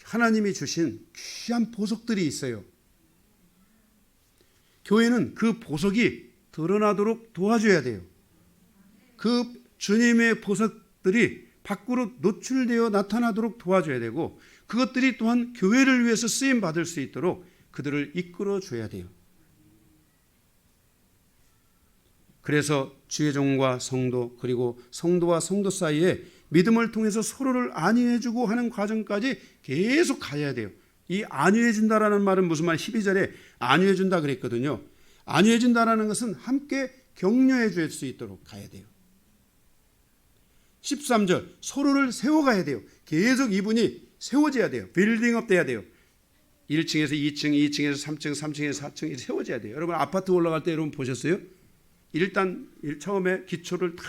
하나님이 주신 귀한 보석들이 있어요. 교회는 그 보석이 드러나도록 도와줘야 돼요. 그 주님의 보석들이 밖으로 노출되어 나타나도록 도와줘야 되고, 그것들이 또한 교회를 위해서 쓰임 받을 수 있도록 그들을 이끌어 줘야 돼요. 그래서 주의 종과 성도, 그리고 성도와 성도 사이에 믿음을 통해서 서로를 안위해주고 하는 과정까지 계속 가야 돼요. 이 안위해준다라는 말은 무슨 말? 12절에 안위해준다 그랬거든요. 안위해준다라는 것은 함께 격려해 줄 수 있도록 가야 돼요. 13절, 서로를 세워가야 돼요. 계속 이분이 세워져야 돼요. 빌딩업 돼야 돼요. 1층에서 2층, 2층에서 3층, 3층에서 4층 이렇게 세워져야 돼요. 여러분 아파트 올라갈 때 여러분 보셨어요? 일단 처음에 기초를 다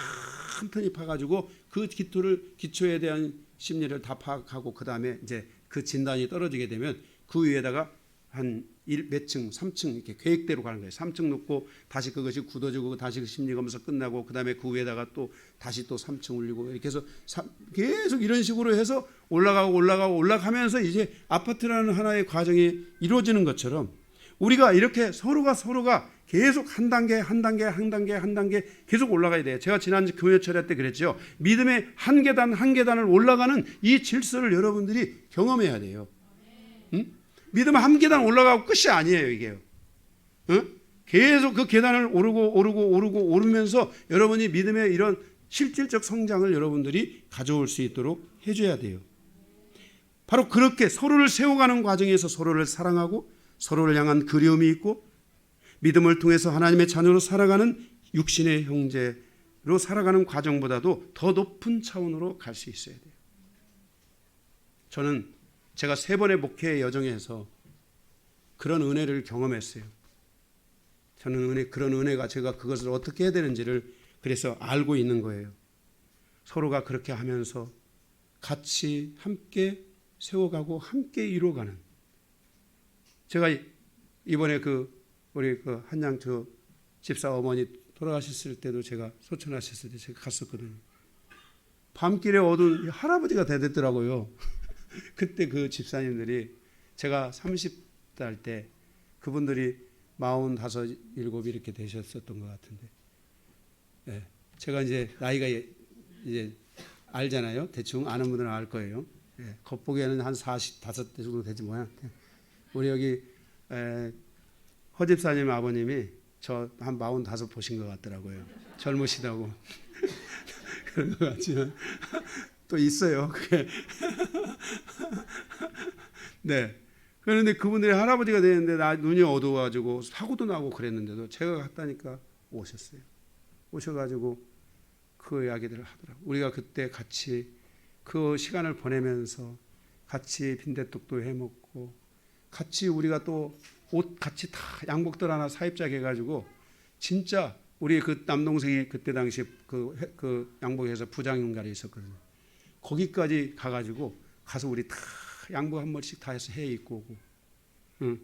튼튼히 파가지고 그 기초에 대한 심리를 다 파악하고 그 다음에 이제 그 진단이 떨어지게 되면 그 위에다가 한 몇 층, 3층 이렇게 계획대로 가는 거예요. 3층 놓고 다시 그것이 굳어지고 다시 그 심리 검사 끝나고 그 다음에 그 위에다가 또 다시 또 3층 올리고 이렇게 해서 계속 이런 식으로 해서 올라가면서 이제 아파트라는 하나의 과정이 이루어지는 것처럼 우리가 이렇게 서로가 계속 한 단계 계속 올라가야 돼요. 제가 지난 교회 철회 때 그랬죠. 믿음의 한 계단을 올라가는 이 질서를 여러분들이 경험해야 돼요. 응? 믿음 한 계단 올라가고 끝이 아니에요, 이게요. 응? 계속 그 계단을 오르면서 여러분이 믿음의 이런 실질적 성장을 여러분들이 가져올 수 있도록 해줘야 돼요. 바로 그렇게 서로를 세워가는 과정에서 서로를 사랑하고 서로를 향한 그리움이 있고 믿음을 통해서 하나님의 자녀로 살아가는 육신의 형제로 살아가는 과정보다도 더 높은 차원으로 갈 수 있어야 돼요. 저는 제가 3번의 목회의 여정에서 그런 은혜를 경험했어요. 저는 그런 은혜가 제가 그것을 어떻게 해야 되는지를 그래서 알고 있는 거예요. 서로가 그렇게 하면서 같이 함께 세워가고 함께 이루어가는. 제가 이번에 우리 한양초 집사 어머니 돌아가셨을 때도 제가 소천하셨을 때 제가 갔었거든요. 밤길에 어두운 할아버지가 되더라고요. 그때 그 집사님들이 제가 30살 때 그분들이 45, 7 이렇게 되셨었던 것 같은데, 네, 제가 이제 나이가 이제 알잖아요. 대충 아는 분들은 알 거예요. 네, 겉보기에는 한 45대 정도 되지 뭐야. 우리 여기 허 집사님 아버님이 저 한 45 보신 것 같더라고요. 젊으시다고. 그런 것 같지만 또 있어요. 그게. 네. 그런데 그분들이 할아버지가 되는데 눈이 어두워가지고 사고도 나고 그랬는데도 제가 갔다니까 오셨어요. 오셔가지고 그 이야기들을 하더라고요. 우리가 그때 같이 그 시간을 보내면서 같이 빈대떡도 해먹고 같이 우리가 또 옷 같이 다 양복들 하나 사입자게 해가지고 진짜 우리 그 남동생이 그때 당시 그 양복에서 부장인가에 있었거든요. 거기까지 가서 우리 다 양복 한 번씩 다 해서 해 입고 오고. 응.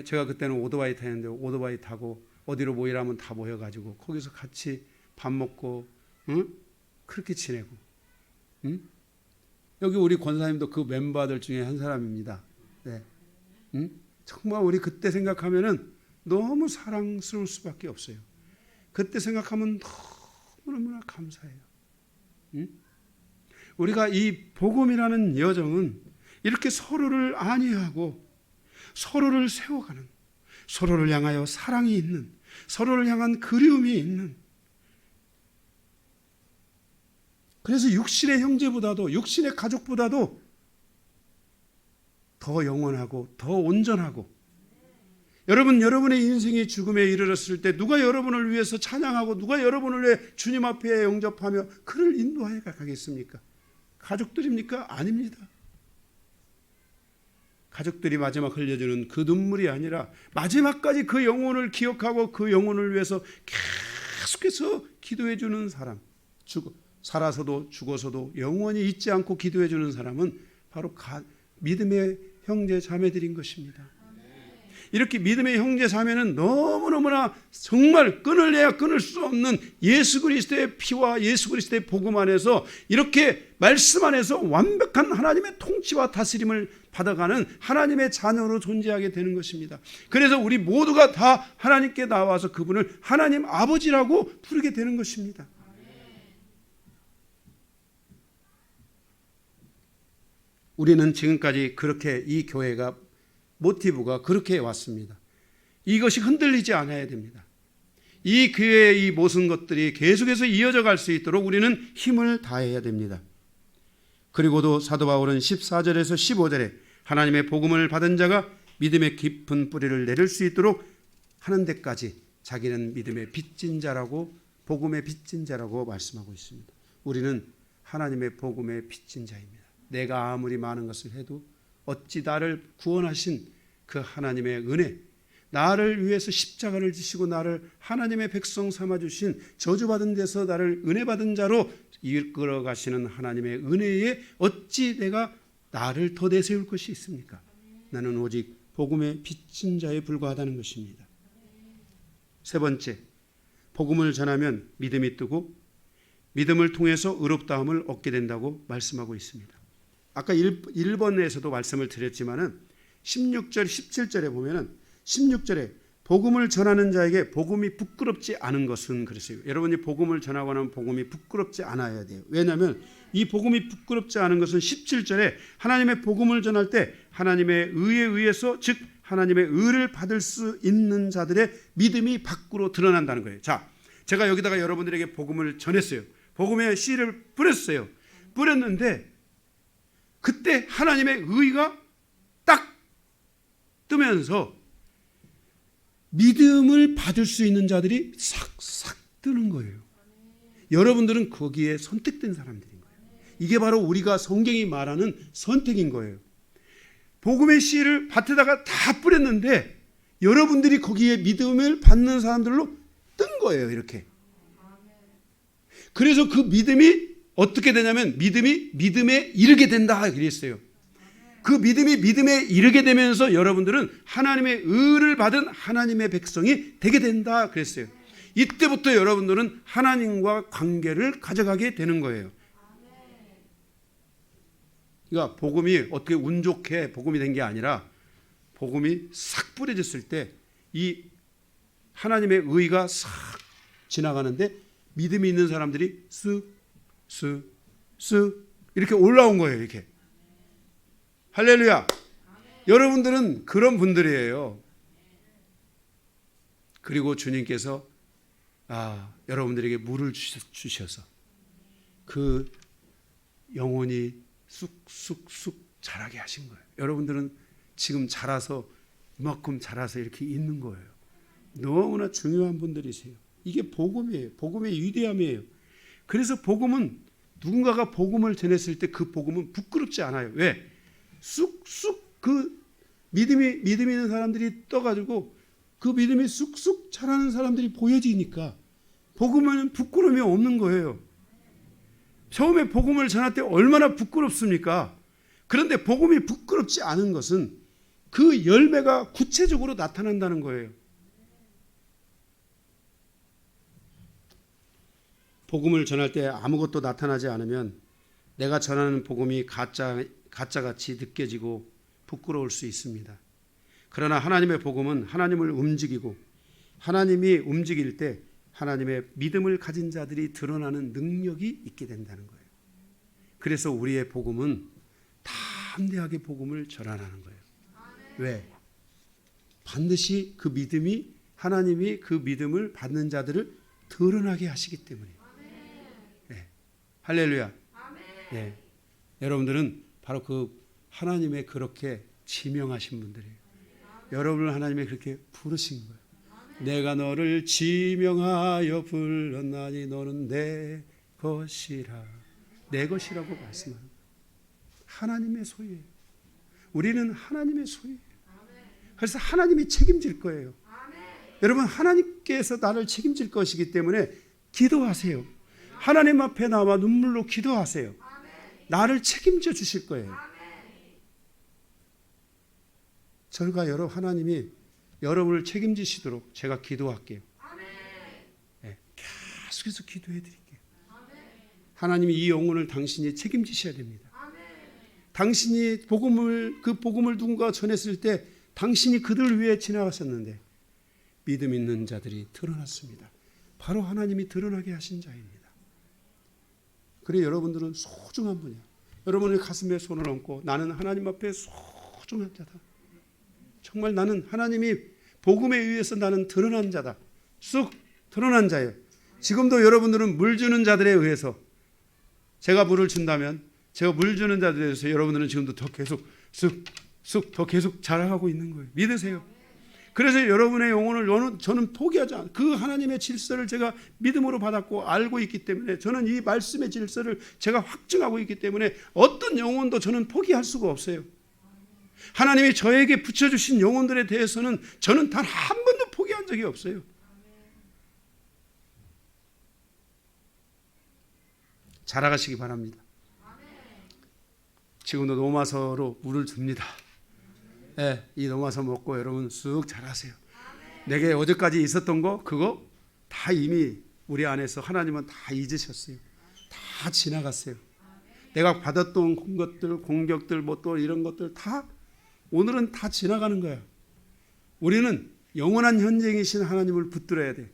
제가 그때는 오토바이 타는데 오토바이 타고 어디로 모이라면 다 모여가지고 거기서 같이 밥 먹고, 응? 그렇게 지내고. 응? 여기 우리 권사님도 그 멤버들 중에 한 사람입니다. 네. 응? 정말 우리 그때 생각하면은 너무 사랑스러울 수밖에 없어요. 그때 생각하면 너무너무나 감사해요. 응? 우리가 이 복음이라는 여정은 이렇게 서로를 안위하고 서로를 세워가는, 서로를 향하여 사랑이 있는, 서로를 향한 그리움이 있는, 그래서 육신의 형제보다도 육신의 가족보다도 더 영원하고 더 온전하고, 여러분의 인생이 죽음에 이르렀을 때 누가 여러분을 위해서 찬양하고 누가 여러분을 위해 주님 앞에 영접하며 그를 인도하여 가겠습니까? 가족들입니까? 아닙니다. 가족들이 마지막 흘려주는 그 눈물이 아니라 마지막까지 그 영혼을 기억하고 그 영혼을 위해서 계속해서 기도해 주는 사람, 살아서도 죽어서도 영원히 잊지 않고 기도해 주는 사람은 바로 믿음의 형제 자매들인 것입니다. 이렇게 믿음의 형제 자매는 너무너무나 정말 끊을래야 끊을 수 없는 예수 그리스도의 피와 예수 그리스도의 복음 안에서 이렇게 말씀 안에서 완벽한 하나님의 통치와 다스림을 받아가는 하나님의 자녀로 존재하게 되는 것입니다. 그래서 우리 모두가 다 하나님께 나와서 그분을 하나님 아버지라고 부르게 되는 것입니다. 우리는 지금까지 그렇게 이 교회가 모티브가 그렇게 왔습니다. 이것이 흔들리지 않아야 됩니다. 이 교회의 이 모든 것들이 계속해서 이어져 갈 수 있도록 우리는 힘을 다해야 됩니다. 그리고도 사도 바울은 14절에서 15절에 하나님의 복음을 받은 자가 믿음의 깊은 뿌리를 내릴 수 있도록 하는 데까지 자기는 믿음의 빚진 자라고, 복음의 빚진 자라고 말씀하고 있습니다. 우리는 하나님의 복음의 빚진 자입니다. 내가 아무리 많은 것을 해도 어찌 나를 구원하신 그 하나님의 은혜, 나를 위해서 십자가를 지시고 나를 하나님의 백성 삼아주신 저주받은 데서 나를 은혜받은 자로 이끌어 가시는 하나님의 은혜에 어찌 내가 나를 더 내세울 것이 있습니까? 나는 오직 복음의 빚진 자에 불과하다는 것입니다. 세 번째, 복음을 전하면 믿음이 뜨고 믿음을 통해서 의롭다함을 얻게 된다고 말씀하고 있습니다. 아까 1번에서도 말씀을 드렸지만은 16절, 17절에 보면은 16절에 복음을 전하는 자에게 복음이 부끄럽지 않은 것은 그랬어요. 여러분이 복음을 전하거나 하면 복음이 부끄럽지 않아야 돼요. 왜냐하면 이 복음이 부끄럽지 않은 것은 17절에 하나님의 복음을 전할 때 하나님의 의에 의해서, 즉 하나님의 의를 받을 수 있는 자들의 믿음이 밖으로 드러난다는 거예요. 자, 제가 여기다가 여러분들에게 복음을 전했어요. 복음의 씨를 뿌렸어요. 뿌렸는데 그때 하나님의 의가 딱 뜨면서 믿음을 받을 수 있는 자들이 싹싹 뜨는 거예요. 여러분들은 거기에 선택된 사람들인 거예요. 이게 바로 우리가 성경이 말하는 선택인 거예요. 복음의 씨를 밭에다가 다 뿌렸는데 여러분들이 거기에 믿음을 받는 사람들로 뜬 거예요. 이렇게. 그래서 그 믿음이 어떻게 되냐면 믿음에 이르게 된다 그랬어요. 그 믿음이 믿음에 이르게 되면서 여러분들은 하나님의 의를 받은 하나님의 백성이 되게 된다 그랬어요. 이때부터 여러분들은 하나님과 관계를 가져가게 되는 거예요. 그러니까 복음이 어떻게 운 좋게 복음이 된 게 아니라 복음이 싹 뿌려졌을 때 이 하나님의 의가 싹 지나가는데 믿음이 있는 사람들이 쓱 이렇게 올라온 거예요. 이렇게. 할렐루야. 여러분들은 그런 분들이에요. 그리고 주님께서 여러분들에게 물을 주셔서 그 영혼이 쑥쑥쑥 자라게 하신 거예요. 여러분들은 지금 자라서 이만큼 자라서 이렇게 있는 거예요. 너무나 중요한 분들이세요. 이게 복음이에요. 복음의 위대함이에요. 그래서 복음은 누군가가 복음을 전했을 때 그 복음은 부끄럽지 않아요. 왜? 쑥쑥 그 믿음이 있는 사람들이 떠가지고 그 믿음이 쑥쑥 자라는 사람들이 보여지니까 복음은 부끄러움이 없는 거예요. 처음에 복음을 전할 때 얼마나 부끄럽습니까? 그런데 복음이 부끄럽지 않은 것은 그 열매가 구체적으로 나타난다는 거예요. 복음을 전할 때 아무것도 나타나지 않으면 내가 전하는 복음이 가짜같이 느껴지고 부끄러울 수 있습니다. 그러나 하나님의 복음은 하나님을 움직이고 하나님이 움직일 때 하나님의 믿음을 가진 자들이 드러나는 능력이 있게 된다는 거예요. 그래서 우리의 복음은 담대하게 복음을 전하라는 거예요. 왜? 반드시 그 믿음이 하나님이 그 믿음을 받는 자들을 드러나게 하시기 때문이에요. 네. 할렐루야. 네. 여러분들은 바로 그 하나님의 그렇게 지명하신 분들이에요. 여러분을 하나님이 그렇게 부르신 거예요. 내가 너를 지명하여 불렀나니 너는 내 것이라. 내 것이라고 말씀하는 거예요. 하나님의 소유예요. 우리는 하나님의 소유예요. 그래서 하나님이 책임질 거예요. 여러분, 하나님께서 나를 책임질 것이기 때문에 기도하세요. 하나님 앞에 나와 눈물로 기도하세요. 나를 책임져 주실 거예요. 저가 하나님이 여러분을 책임지시도록 제가 기도할게요. 네, 계속해서 기도해 드릴게요. 하나님이 이 영혼을 당신이 책임지셔야 됩니다. 당신이 그 복음을 누군가 전했을 때 당신이 그들 위해 지나가셨는데 믿음 있는 자들이 드러났습니다. 바로 하나님이 드러나게 하신 자입니다. 그래 여러분들은 소중한 분이야. 여러분의 가슴에 손을 얹고 나는 하나님 앞에 소중한 자다. 정말 나는 하나님이 복음에 의해서 나는 드러난 자다. 쑥 드러난 자예요. 지금도 여러분들은 물 주는 자들에 의해서 제가 물을 준다면 제가 물 주는 자들에 의해서 여러분들은 지금도 더 계속 쑥 더 계속 자라가고 있는 거예요. 믿으세요. 그래서 여러분의 영혼을 저는 포기하지 않아요. 그 하나님의 질서를 제가 믿음으로 받았고 알고 있기 때문에 저는 이 말씀의 질서를 제가 확증하고 있기 때문에 어떤 영혼도 저는 포기할 수가 없어요. 하나님이 저에게 붙여주신 영혼들에 대해서는 저는 단 한 번도 포기한 적이 없어요. 자라가시기 바랍니다. 지금도 노마서로 물을 줍니다. 네, 이 노마서 먹고 여러분 쑥 자라세요. 내게 어제까지 있었던 거 그거 다 이미 우리 안에서 하나님은 다 잊으셨어요. 다 지나갔어요. 내가 받았던 것들, 공격들, 뭐 또 이런 것들 다 오늘은 다 지나가는 거야. 우리는 영원한 현재이신 하나님을 붙들어야 돼.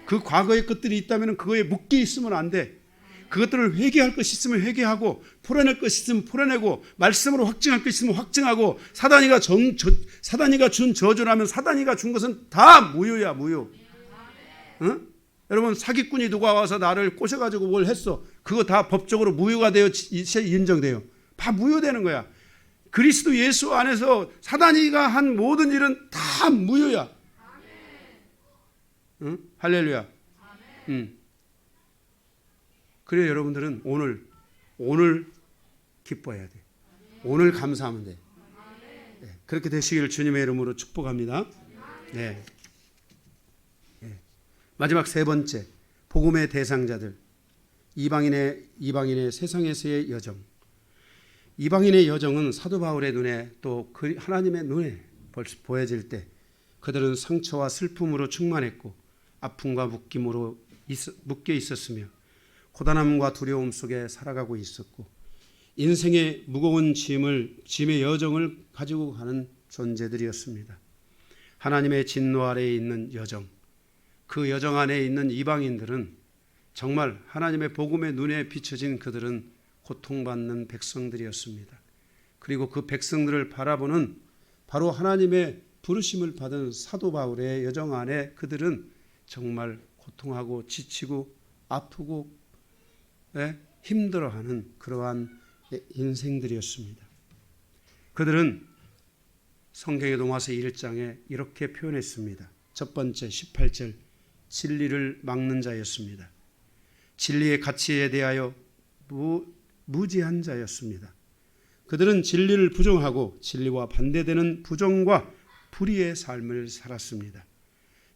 그 과거의 것들이 있다면 그거에 묶여 있으면 안 돼. 그것들을 회개할 것이 있으면 회개하고, 풀어낼 것이 있으면 풀어내고, 말씀으로 확증할 것이 있으면 확증하고, 사단이가 준 저주라면 사단이가 준 것은 다 무효야, 무효. 응? 여러분, 사기꾼이 누가 와서 나를 꼬셔가지고 뭘 했어. 그거 다 법적으로 무효가 되어 인정돼요. 다 무효되는 거야. 그리스도 예수 안에서 사단이가 한 모든 일은 다 무효야. 응? 할렐루야. 응. 그래 여러분들은 오늘 기뻐해야 돼. 오늘 감사하면 돼. 네, 그렇게 되시기를 주님의 이름으로 축복합니다. 네. 네. 마지막 세 번째, 복음의 대상자들, 이방인의 세상에서의 여정. 이방인의 여정은 사도 바울의 눈에 또 하나님의 눈에 보여질 때 그들은 상처와 슬픔으로 충만했고 아픔과 묶임으로 묶여 있었으며 고단함과 두려움 속에 살아가고 있었고 인생의 무거운 짐의 여정을 가지고 가는 존재들이었습니다. 하나님의 진노 아래에 있는 여정, 그 여정 안에 있는 이방인들은 정말 하나님의 복음의 눈에 비춰진 그들은 고통받는 백성들이었습니다. 그리고 그 백성들을 바라보는 바로 하나님의 부르심을 받은 사도 바울의 여정 안에 그들은 정말 고통하고 지치고 아프고 힘들어하는 그러한 인생들이었습니다. 그들은 성경의 로마서 1장에 이렇게 표현했습니다. 첫 번째 18절, 진리를 막는 자였습니다. 진리의 가치에 대하여 무지한 자였습니다. 그들은 진리를 부정하고 진리와 반대되는 부정과 불의의 삶을 살았습니다.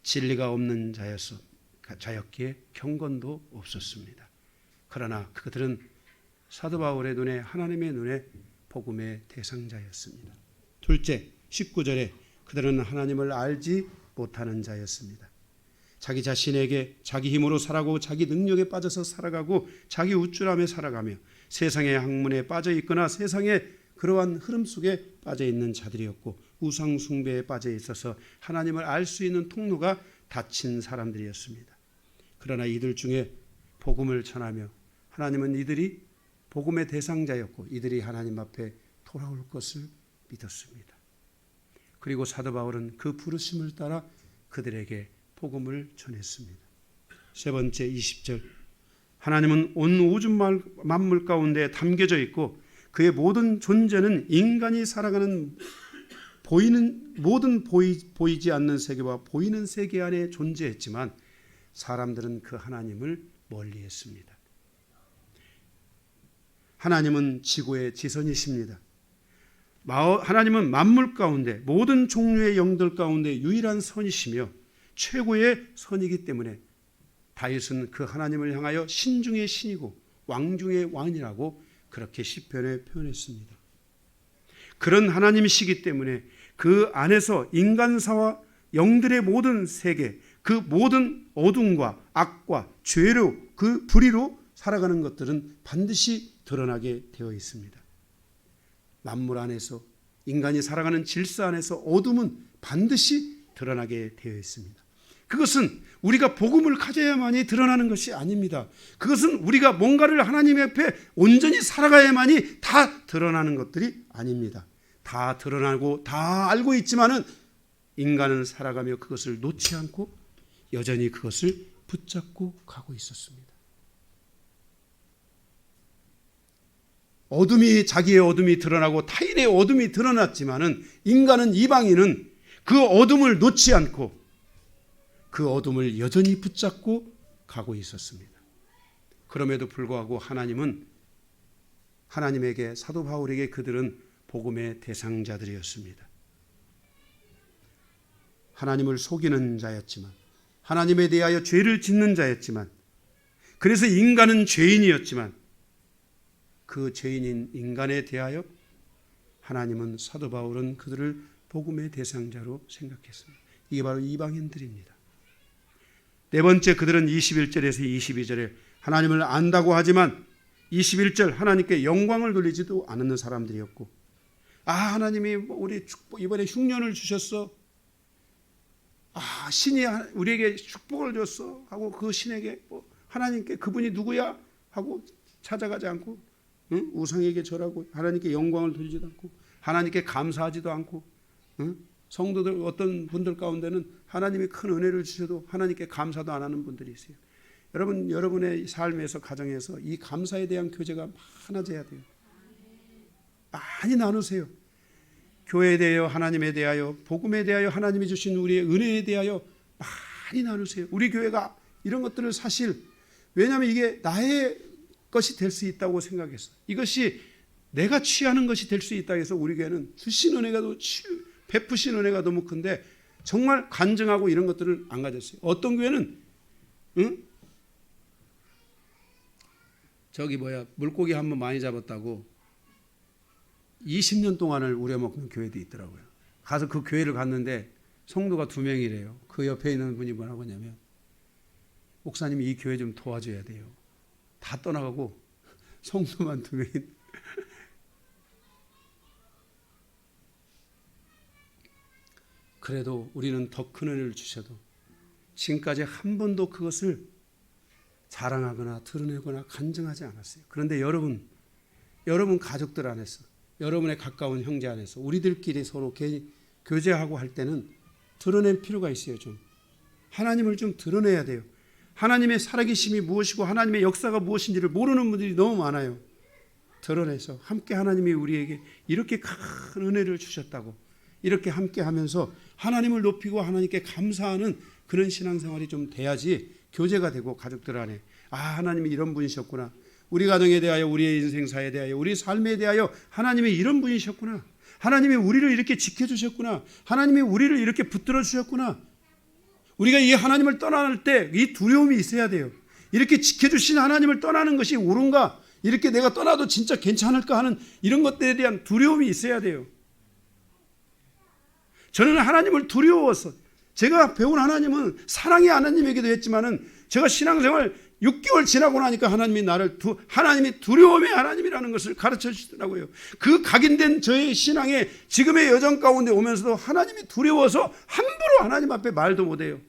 진리가 없는 자였기에 경건도 없었습니다. 그러나 그들은 사도 바울의 눈에 하나님의 눈에 복음의 대상자였습니다. 둘째 19절에 그들은 하나님을 알지 못하는 자였습니다. 자기 자신에게 자기 힘으로 살아가고 자기 능력에 빠져서 살아가고 자기 우쭐함에 살아가며 세상의 학문에 빠져 있거나 세상의 그러한 흐름 속에 빠져 있는 자들이었고 우상 숭배에 빠져 있어서 하나님을 알 수 있는 통로가 닫힌 사람들이었습니다. 그러나 이들 중에 복음을 전하며 하나님은 이들이 복음의 대상자였고 이들이 하나님 앞에 돌아올 것을 믿었습니다. 그리고 사도 바울은 그 부르심을 따라 그들에게 복음을 전했습니다. 세 번째 20절, 하나님은 온 우주 만물 가운데 담겨져 있고 그의 모든 존재는 인간이 살아가는 보이지 않는 세계와 보이는 세계 안에 존재했지만 사람들은 그 하나님을 멀리했습니다. 하나님은 지구의 지선이십니다. 하나님은 만물 가운데 모든 종류의 영들 가운데 유일한 선이시며 최고의 선이기 때문에 다윗은 그 하나님을 향하여 신중의 신이고 왕중의 왕이라고 그렇게 시편에 표현했습니다. 그런 하나님이시기 때문에 그 안에서 인간사와 영들의 모든 세계, 그 모든 어둠과 악과 죄로 그 불의로 살아가는 것들은 반드시 드러나게 되어 있습니다. 만물 안에서 인간이 살아가는 질서 안에서 어둠은 반드시 드러나게 되어 있습니다. 그것은 우리가 복음을 가져야만이 드러나는 것이 아닙니다. 그것은 우리가 뭔가를 하나님 앞에 온전히 살아가야만이 다 드러나는 것들이 아닙니다. 다 드러나고 다 알고 있지만은 인간은 살아가며 그것을 놓지 않고 여전히 그것을 붙잡고 가고 있었습니다. 자기의 어둠이 드러나고 타인의 어둠이 드러났지만은 인간은 이방인은 그 어둠을 놓지 않고 그 어둠을 여전히 붙잡고 가고 있었습니다. 그럼에도 불구하고 하나님에게 사도 바울에게 그들은 복음의 대상자들이었습니다. 하나님을 속이는 자였지만, 하나님에 대하여 죄를 짓는 자였지만, 그래서 인간은 죄인이었지만 그 죄인인 인간에 대하여 하나님은, 사도 바울은 그들을 복음의 대상자로 생각했습니다. 이게 바로 이방인들입니다. 네 번째, 그들은 21절에서 22절에 하나님을 안다고 하지만 21절 하나님께 영광을 돌리지도 않는 사람들이었고, 하나님이 우리 이번에 흉년을 주셨어, 신이 우리에게 축복을 줬어 하고 그 신에게 하나님께 그분이 누구야 하고 찾아가지 않고, 우상에게 절하고 하나님께 영광을 돌리지도 않고 하나님께 감사하지도 않고, 성도들 어떤 분들 가운데는 하나님이 큰 은혜를 주셔도 하나님께 감사도 안 하는 분들이 있어요. 여러분, 여러분의 삶에서, 가정에서 이 감사에 대한 교제가 많아져야 돼요. 많이 나누세요. 교회에 대하여, 하나님에 대하여, 복음에 대하여, 하나님이 주신 우리의 은혜에 대하여 많이 나누세요. 우리 교회가 이런 것들을 사실, 왜냐하면 이게 나의 것이 될 수 있다고 생각했어요. 이것이 내가 취하는 것이 될 수 있다 해서 우리 교회는 주신 은혜가, 베푸신 은혜가 너무 큰데 정말 간증하고 이런 것들을 안 가졌어요. 어떤 교회는 물고기 한번 많이 잡았다고 20년 동안을 우려먹는 교회도 있더라고요. 가서 그 교회를 갔는데 성도가 2명이래요. 그 옆에 있는 분이 뭐라고 하냐면, 목사님이 이 교회 좀 도와줘야 돼요. 다 떠나가고 성도만 2명인. 그래도 우리는 더 큰 은혜를 주셔도 지금까지 한 번도 그것을 자랑하거나 드러내거나 간증하지 않았어요. 그런데 여러분 가족들 안에서, 여러분의 가까운 형제 안에서 우리들끼리 서로 교제하고 할 때는 드러낼 필요가 있어요. 좀 하나님을 좀 드러내야 돼요. 하나님의 살아계심이 무엇이고 하나님의 역사가 무엇인지를 모르는 분들이 너무 많아요. 드러내서 함께 하나님이 우리에게 이렇게 큰 은혜를 주셨다고, 이렇게 함께 하면서 하나님을 높이고 하나님께 감사하는 그런 신앙생활이 좀 돼야지 교제가 되고, 가족들 안에 하나님이 이런 분이셨구나, 우리 가정에 대하여, 우리의 인생사에 대하여, 우리 삶에 대하여 하나님이 이런 분이셨구나, 하나님이 우리를 이렇게 지켜주셨구나, 하나님이 우리를 이렇게 붙들어 주셨구나. 우리가 이 하나님을 떠날 때 이 두려움이 있어야 돼요. 이렇게 지켜주신 하나님을 떠나는 것이 옳은가, 이렇게 내가 떠나도 진짜 괜찮을까 하는 이런 것들에 대한 두려움이 있어야 돼요. 저는 하나님을 두려워서, 제가 배운 하나님은 사랑의 하나님이기도 했지만은 제가 신앙생활 6개월 지나고 나니까 하나님이 하나님이 두려움의 하나님이라는 것을 가르쳐 주시더라고요. 그 각인된 저의 신앙의 지금의 여정 가운데 오면서도 하나님이 두려워서 함부로 하나님 앞에 말도 못해요.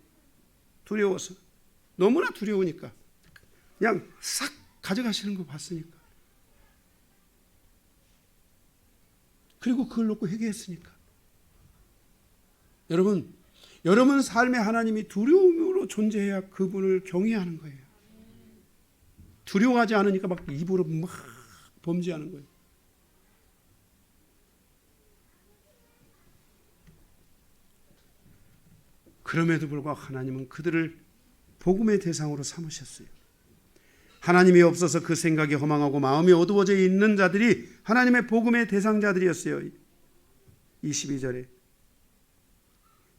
두려워서, 너무나 두려우니까 그냥 싹 가져가시는 거 봤으니까, 그리고 그걸 놓고 회개했으니까. 여러분 삶의 하나님이 두려움으로 존재해야 그분을 경외하는 거예요. 두려워하지 않으니까 막 입으로 막 범죄하는 거예요. 그럼에도 불구하고 하나님은 그들을 복음의 대상으로 삼으셨어요. 하나님이 없어서 그 생각이 허망하고 마음이 어두워져 있는 자들이 하나님의 복음의 대상자들이었어요. 22절에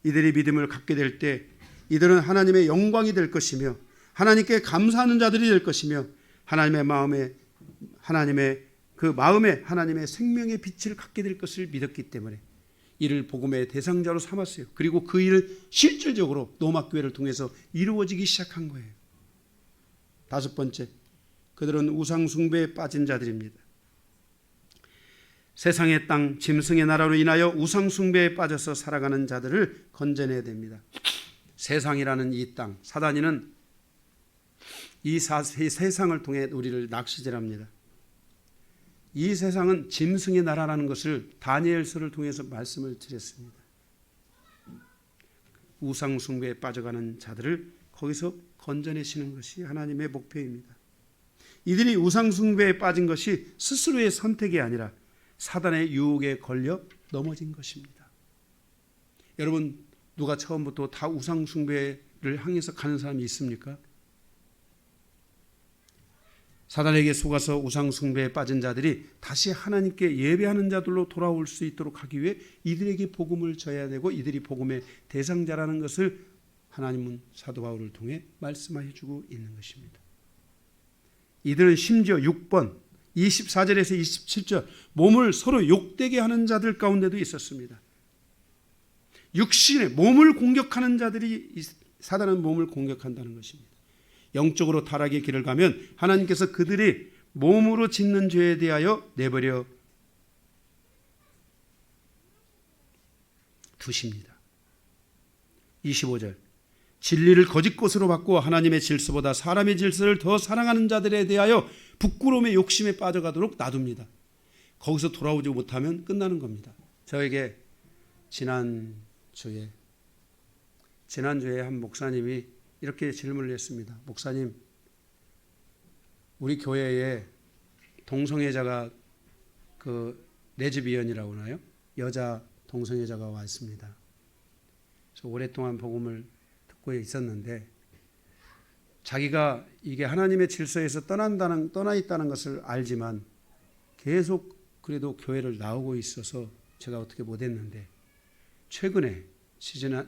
이들이 믿음을 갖게 될 때 이들은 하나님의 영광이 될 것이며 하나님께 감사하는 자들이 될 것이며 하나님의 마음에 하나님의 생명의 빛을 갖게 될 것을 믿었기 때문에 이를 복음의 대상자로 삼았어요. 그리고 그 일은 실질적으로 노마교회를 통해서 이루어지기 시작한 거예요. 5번째, 그들은 우상 숭배에 빠진 자들입니다. 세상의 땅, 짐승의 나라로 인하여 우상 숭배에 빠져서 살아가는 자들을 건져내야 됩니다. 세상이라는 이 땅, 사단이는 이 세상을 통해 우리를 낚시질합니다. 이 세상은 짐승의 나라라는 것을 다니엘서를 통해서 말씀을 드렸습니다. 우상 숭배에 빠져가는 자들을 거기서 건져내시는 것이 하나님의 목표입니다. 이들이 우상 숭배에 빠진 것이 스스로의 선택이 아니라 사단의 유혹에 걸려 넘어진 것입니다. 여러분, 누가 처음부터 다 우상 숭배를 향해서 가는 사람이 있습니까? 사단에게 속아서 우상 숭배에 빠진 자들이 다시 하나님께 예배하는 자들로 돌아올 수 있도록 하기 위해 이들에게 복음을 전해야 되고 이들이 복음의 대상자라는 것을 하나님은 사도 바울을 통해 말씀해 주고 있는 것입니다. 이들은 심지어 6번 24절에서 27절 몸을 서로 욕되게 하는 자들 가운데도 있었습니다. 육신의 몸을 공격하는 자들이 사단은 몸을 공격한다는 것입니다. 영적으로 타락의 길을 가면 하나님께서 그들이 몸으로 짓는 죄에 대하여 내버려 두십니다. 25절 진리를 거짓 것으로 바꾸어 하나님의 질서보다 사람의 질서를 더 사랑하는 자들에 대하여 부끄러움의 욕심에 빠져가도록 놔둡니다. 거기서 돌아오지 못하면 끝나는 겁니다. 저에게 지난주에 한 목사님이 이렇게 질문을 했습니다. 목사님, 우리 교회에 동성애자가 레즈비언이라고 하나요? 여자 동성애자가 와 있습니다. 그래서 오랫동안 복음을 듣고 있었는데 자기가 이게 하나님의 질서에서 떠나 있다는 것을 알지만 계속 그래도 교회를 나오고 있어서 제가 어떻게 못했는데 최근에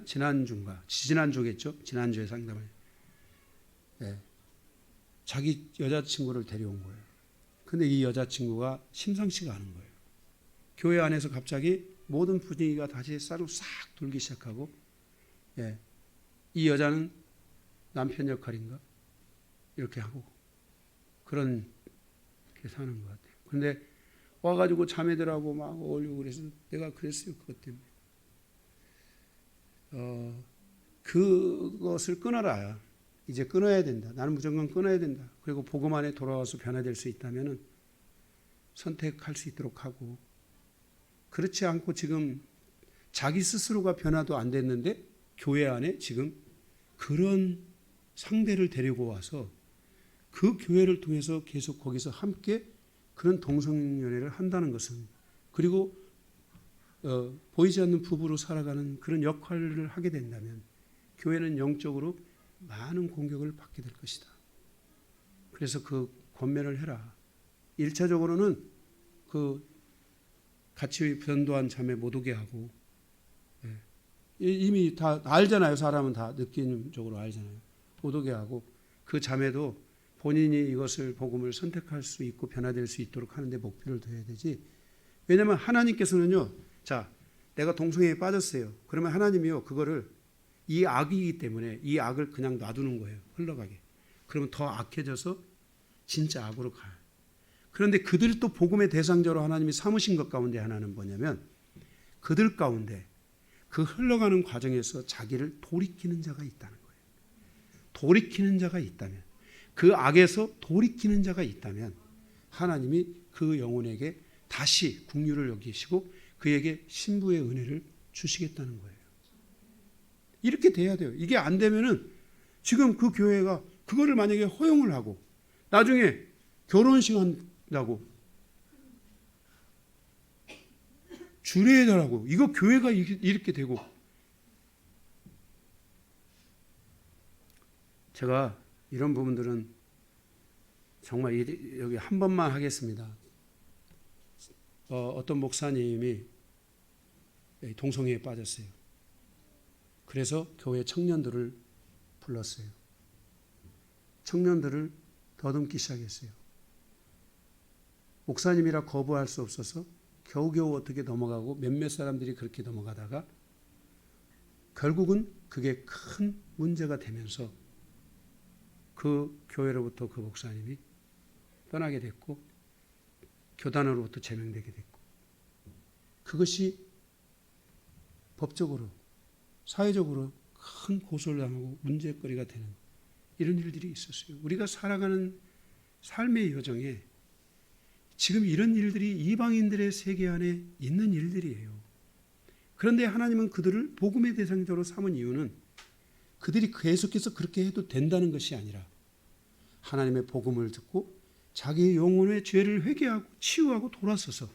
지난주겠죠? 지난주에 상담을 자기 여자친구를 데려온 거예요. 근데 이 여자친구가 심상치가 않은 거예요. 교회 안에서 갑자기 모든 분위기가 다시 싹 돌기 시작하고 이 여자는 남편 역할인가? 이렇게 하고 그런 게 사는 것 같아요. 근데 와가지고 자매들하고 막 어울리고 그래서 내가 그랬어요. 그것 때문에. 그것을 끊어라. 이제 끊어야 된다. 나는 무조건 끊어야 된다. 그리고 복음 안에 돌아와서 변화될 수 있다면 선택할 수 있도록 하고 그렇지 않고 지금 자기 스스로가 변화도 안 됐는데 교회 안에 지금 그런 상대를 데리고 와서 그 교회를 통해서 계속 거기서 함께 그런 동성연애를 한다는 것은 그리고 보이지 않는 부부로 살아가는 그런 역할을 하게 된다면 교회는 영적으로 많은 공격을 받게 될 것이다. 그래서 그 권면을 해라. 1차적으로는 그 같이 변도한 자매 못 오게 하고 이미 다 알잖아요. 사람은 다 느낌적으로 알잖아요. 못 오게 하고 그 자매도 본인이 이것을 복음을 선택할 수 있고 변화될 수 있도록 하는데 목표를 둬야 되지. 왜냐하면 하나님께서는요. 자, 내가 동성애에 빠졌어요. 그러면 하나님이요. 그거를 이 악이기 때문에 이 악을 그냥 놔두는 거예요. 흘러가게. 그러면 더 악해져서 진짜 악으로 가요. 그런데 그들이 또 복음의 대상자로 하나님이 삼으신 것 가운데 하나는 뭐냐면 그들 가운데 그 흘러가는 과정에서 자기를 돌이키는 자가 있다는 거예요. 돌이키는 자가 있다면 그 악에서 돌이키는 자가 있다면 하나님이 그 영혼에게 다시 긍휼을 여기시고 그에게 신부의 은혜를 주시겠다는 거예요. 이렇게 돼야 돼요. 이게 안 되면은 지금 그 교회가 그거를 만약에 허용을 하고 나중에 결혼식 한다고 주례해달라고 이거 교회가 이렇게 되고 제가 이런 부분들은 정말 여기 한 번만 하겠습니다. 어떤 목사님이 동성애에 빠졌어요. 그래서 교회 청년들을 불렀어요. 청년들을 더듬기 시작했어요. 목사님이라 거부할 수 없어서 겨우겨우 어떻게 넘어가고 몇몇 사람들이 그렇게 넘어가다가 결국은 그게 큰 문제가 되면서 그 교회로부터 그 목사님이 떠나게 됐고 교단으로부터 제명되게 됐고 그것이 법적으로 사회적으로 큰 고소를 당하고 문제거리가 되는 이런 일들이 있었어요. 우리가 살아가는 삶의 여정에 지금 이런 일들이 이방인들의 세계 안에 있는 일들이에요. 그런데 하나님은 그들을 복음의 대상자로 삼은 이유는 그들이 계속해서 그렇게 해도 된다는 것이 아니라 하나님의 복음을 듣고 자기의 영혼의 죄를 회개하고 치유하고 돌아서서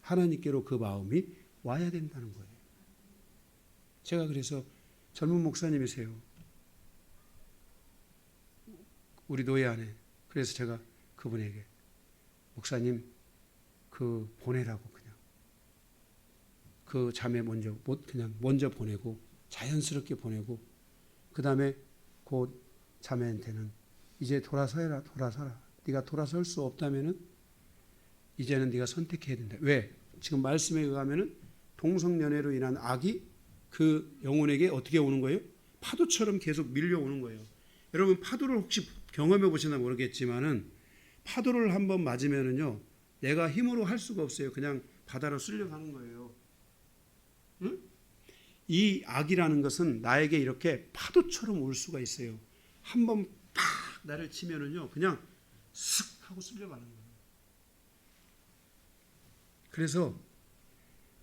하나님께로 그 마음이 와야 된다는 거예요. 제가 그래서 젊은 목사님이세요. 우리 노예 안에. 그래서 제가 그분에게 목사님 그 보내라고 그냥 그 자매 먼저 보내고 자연스럽게 보내고 그 다음에 그 자매한테는 이제 돌아서라. 네가 돌아설 수 없다면은 이제는 네가 선택해야 된다. 왜? 지금 말씀에 의하면은 동성연애로 인한 악이 그 영혼에게 어떻게 오는 거예요? 파도처럼 계속 밀려오는 거예요. 여러분 파도를 혹시 경험해 보시나 모르겠지만은 파도를 한번 맞으면은요 내가 힘으로 할 수가 없어요. 그냥 바다로 쓸려가는 거예요. 응? 이 악이라는 것은 나에게 이렇게 파도처럼 올 수가 있어요. 한번 팍 나를 치면은요 그냥 슥 하고 쓸려가는 거예요. 그래서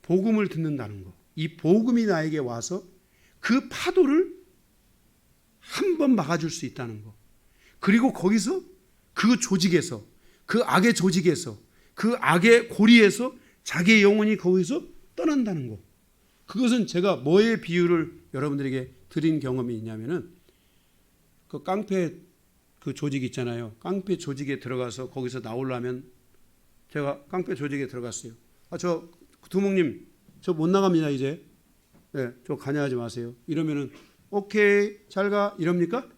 복음을 듣는다는 거, 이 복음이 나에게 와서 그 파도를 한번 막아줄 수 있다는 거, 그리고 거기서 그 조직에서, 그 악의 조직에서, 그 악의 고리에서 자기의 영혼이 거기서 떠난다는 거. 그것은 제가 뭐의 비유를 여러분들에게 드린 경험이 있냐면은 그 깡패 그 조직 있잖아요. 깡패 조직에 들어가서 거기서 나오려면 제가 깡패 조직에 들어갔어요. 저 두목님 저 못 나갑니다 이제. 네, 저 관여하지 마세요. 이러면은 오케이 잘 가 이럽니까?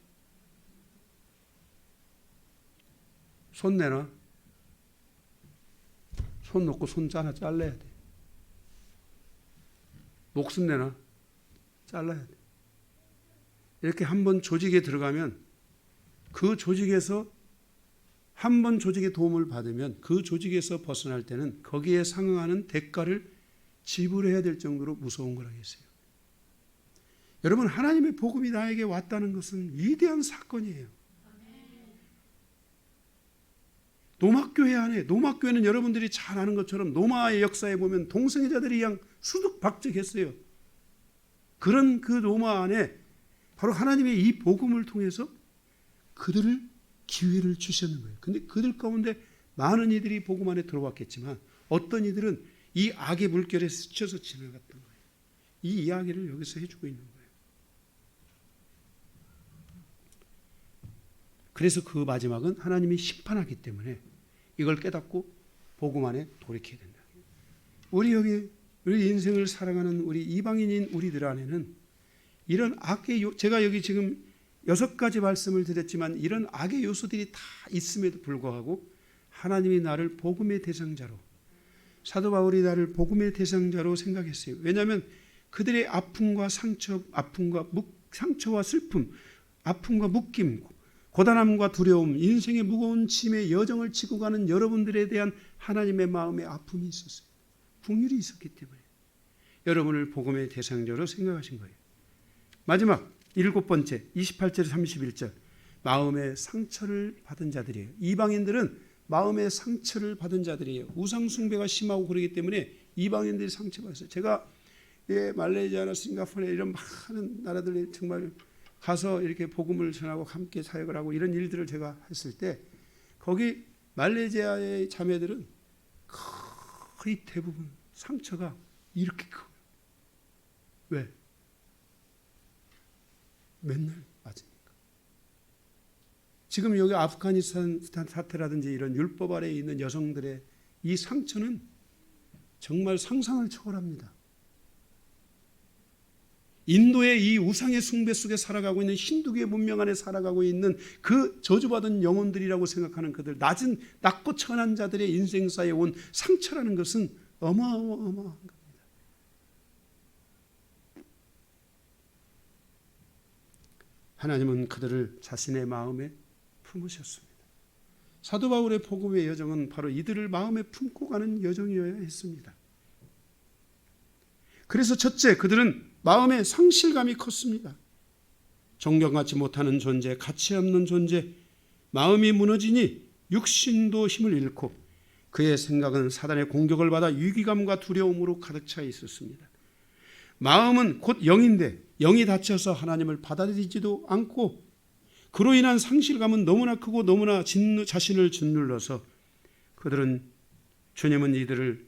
손 내놔. 손 놓고 손 잘라야 돼. 목숨 내놔. 잘라야 돼. 이렇게 한번 조직에 들어가면 그 조직에서 한번 조직의 도움을 받으면 그 조직에서 벗어날 때는 거기에 상응하는 대가를 지불해야 될 정도로 무서운 거라겠어요. 여러분 하나님의 복음이 나에게 왔다는 것은 위대한 사건이에요. 노마교회 안에, 노마교회는 여러분들이 잘 아는 것처럼 노마의 역사에 보면 동성애자들이 그냥 수두박적했어요. 그런 그 노마 안에 바로 하나님의 이 복음을 통해서 그들을 기회를 주셨는 거예요. 근데 그들 가운데 많은 이들이 복음 안에 들어왔겠지만 어떤 이들은 이 악의 물결에 스쳐서 지나갔던 거예요. 이 이야기를 여기서 해주고 있는 거예요. 그래서 그 마지막은 하나님이 심판하기 때문에 이걸 깨닫고 복음 안에 돌이켜야 된다. 우리 인생을 살아가는 우리 이방인인 우리들 안에는 이런 악의 제가 여기 지금 6가지 말씀을 드렸지만 이런 악의 요소들이 다 있음에도 불구하고 하나님이 나를 복음의 대상자로, 사도 바울이 나를 복음의 대상자로 생각했어요. 왜냐하면 그들의 아픔과 상처, 상처와 슬픔, 아픔과 묶임, 고단함과 두려움, 인생의 무거운 짐의 여정을 지고 가는 여러분들에 대한 하나님의 마음의 아픔이 있었어요. 긍휼이 있었기 때문에 여러분을 복음의 대상자로 생각하신 거예요. 마지막 7번째 28절 31절 마음의 상처를 받은 자들이에요. 이방인들은 마음의 상처를 받은 자들이에요. 우상 숭배가 심하고 그러기 때문에 이방인들이 상처받았어요. 제가 말레이시아나 싱가포르 이런 많은 나라들에 정말 가서 이렇게 복음을 전하고 함께 사역을 하고 이런 일들을 제가 했을 때 거기 말레이시아의 자매들은 거의 대부분 상처가 이렇게 커요. 왜? 맨날 맞으니까. 지금 여기 아프가니스탄 사태라든지 이런 율법 아래에 있는 여성들의 이 상처는 정말 상상을 초월합니다. 인도의 이 우상의 숭배 속에 살아가고 있는 힌두교의 문명 안에 살아가고 있는 그 저주받은 영혼들이라고 생각하는 그들 낮고 천한 자들의 인생사에 온 상처라는 것은 어마어마한 겁니다. 하나님은 그들을 자신의 마음에 품으셨습니다. 사도 바울의 복음의 여정은 바로 이들을 마음에 품고 가는 여정이어야 했습니다. 그래서 첫째, 그들은 마음의 상실감이 컸습니다. 존경받지 못하는 존재, 가치 없는 존재, 마음이 무너지니 육신도 힘을 잃고 그의 생각은 사단의 공격을 받아 위기감과 두려움으로 가득 차 있었습니다. 마음은 곧 영인데 영이 닫혀서 하나님을 받아들이지도 않고 그로 인한 상실감은 너무나 크고 너무나 자신을 짓눌러서 그들은 주님은 이들을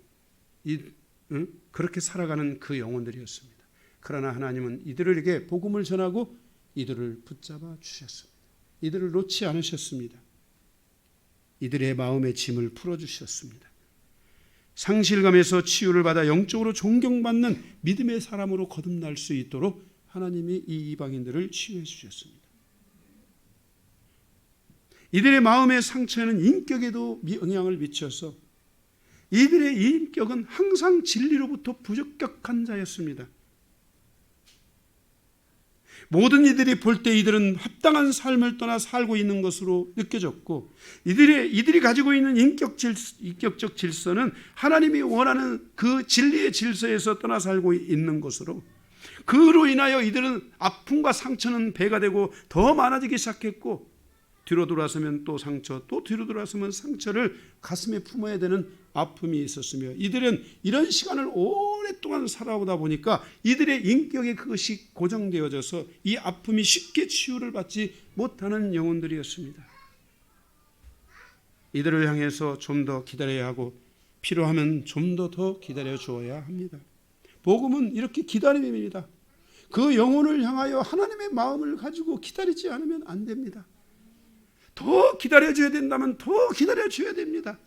그렇게 살아가는 그 영혼들이었습니다. 그러나 하나님은 이들에게 복음을 전하고 이들을 붙잡아 주셨습니다. 이들을 놓지 않으셨습니다. 이들의 마음의 짐을 풀어주셨습니다. 상실감에서 치유를 받아 영적으로 존경받는 믿음의 사람으로 거듭날 수 있도록 하나님이 이 이방인들을 치유해 주셨습니다. 이들의 마음의 상처는 인격에도 영향을 미쳐서 이들의 인격은 항상 진리로부터 부적격한 자였습니다. 모든 이들이 볼 때 이들은 합당한 삶을 떠나 살고 있는 것으로 느껴졌고, 이들이 가지고 있는 인격적 질서는 하나님이 원하는 그 진리의 질서에서 떠나 살고 있는 것으로, 그로 인하여 이들은 아픔과 상처는 배가 되고 더 많아지기 시작했고, 뒤로 돌아서면 또 상처, 또 뒤로 돌아서면 상처를 가슴에 품어야 되는 아픔이 있었으며, 이들은 이런 시간을 오랫동안 살아오다 보니까 이들의 인격에 그것이 고정되어져서 이 아픔이 쉽게 치유를 받지 못하는 영혼들이었습니다. 이들을 향해서 좀 더 기다려야 하고, 필요하면 좀 더 기다려 주어야 합니다. 복음은 이렇게 기다림입니다. 그 영혼을 향하여 하나님의 마음을 가지고 기다리지 않으면 안 됩니다. 더 기다려줘야 된다면 더 기다려줘야 됩니다.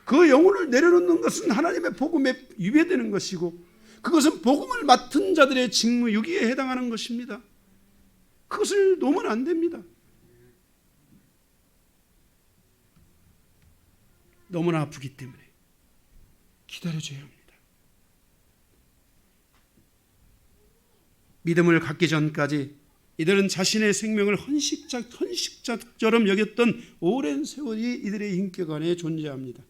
그 영혼을 내려놓는 것은 하나님의 복음에 위배되는 것이고, 그것은 복음을 맡은 자들의 직무 유기에 해당하는 것입니다. 그것을 놓으면 안 됩니다. 너무나 아프기 때문에 기다려줘야 합니다. 믿음을 갖기 전까지 이들은 자신의 생명을 헌식자처럼 여겼던 오랜 세월이 이들의 인격 안에 존재합니다.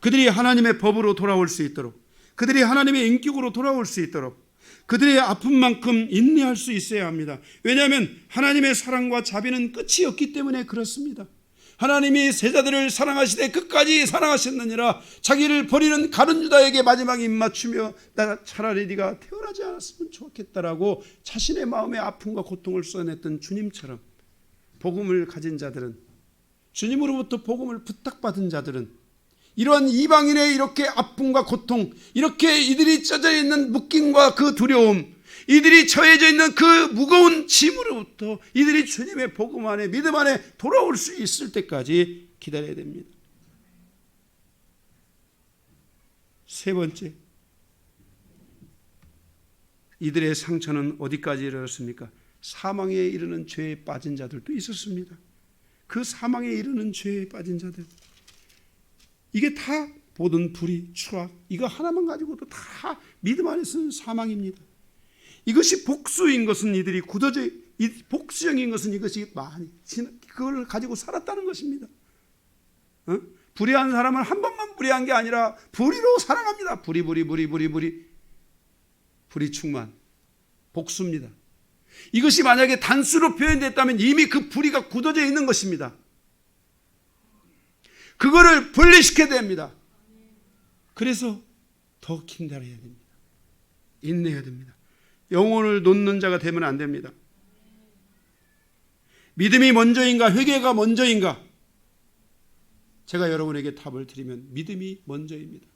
그들이 하나님의 법으로 돌아올 수 있도록, 그들이 하나님의 인격으로 돌아올 수 있도록 그들의 아픔만큼 인내할 수 있어야 합니다. 왜냐하면 하나님의 사랑과 자비는 끝이 없기 때문에 그렇습니다. 하나님이 제자들을 사랑하시되 끝까지 사랑하셨느니라, 자기를 버리는 가룟 유다에게 마지막에 입맞추며 나 차라리 네가 태어나지 않았으면 좋겠다라고 자신의 마음의 아픔과 고통을 써냈던 주님처럼, 복음을 가진 자들은, 주님으로부터 복음을 부탁받은 자들은 이러한 이방인의 이렇게 아픔과 고통, 이렇게 이들이 쪄져 있는 묶임과 그 두려움, 이들이 처해져 있는 그 무거운 짐으로부터 이들이 주님의 복음 안에, 믿음 안에 돌아올 수 있을 때까지 기다려야 됩니다. 세 번째, 이들의 상처는 어디까지 이르렀습니까? 사망에 이르는 죄에 빠진 자들도 있었습니다. 그 사망에 이르는 죄에 빠진 자들, 이게 다 모든 불의, 추악, 이거 하나만 가지고도 다 믿음 안에서는 사망입니다. 이것이 복수인 것은 이들이 굳어져, 복수형인 것은 이것이 많이 그걸 가지고 살았다는 것입니다. 불의한 사람은 한 번만 불의한 게 아니라 불의로 살아갑니다. 불의 충만, 복수입니다. 이것이 만약에 단수로 표현됐다면 이미 그 불의가 굳어져 있는 것입니다. 그거를 분리시켜야 됩니다. 그래서 더 기다려야 됩니다. 인내해야 됩니다. 영혼을 놓는 자가 되면 안 됩니다. 믿음이 먼저인가 회개가 먼저인가? 제가 여러분에게 답을 드리면 믿음이 먼저입니다.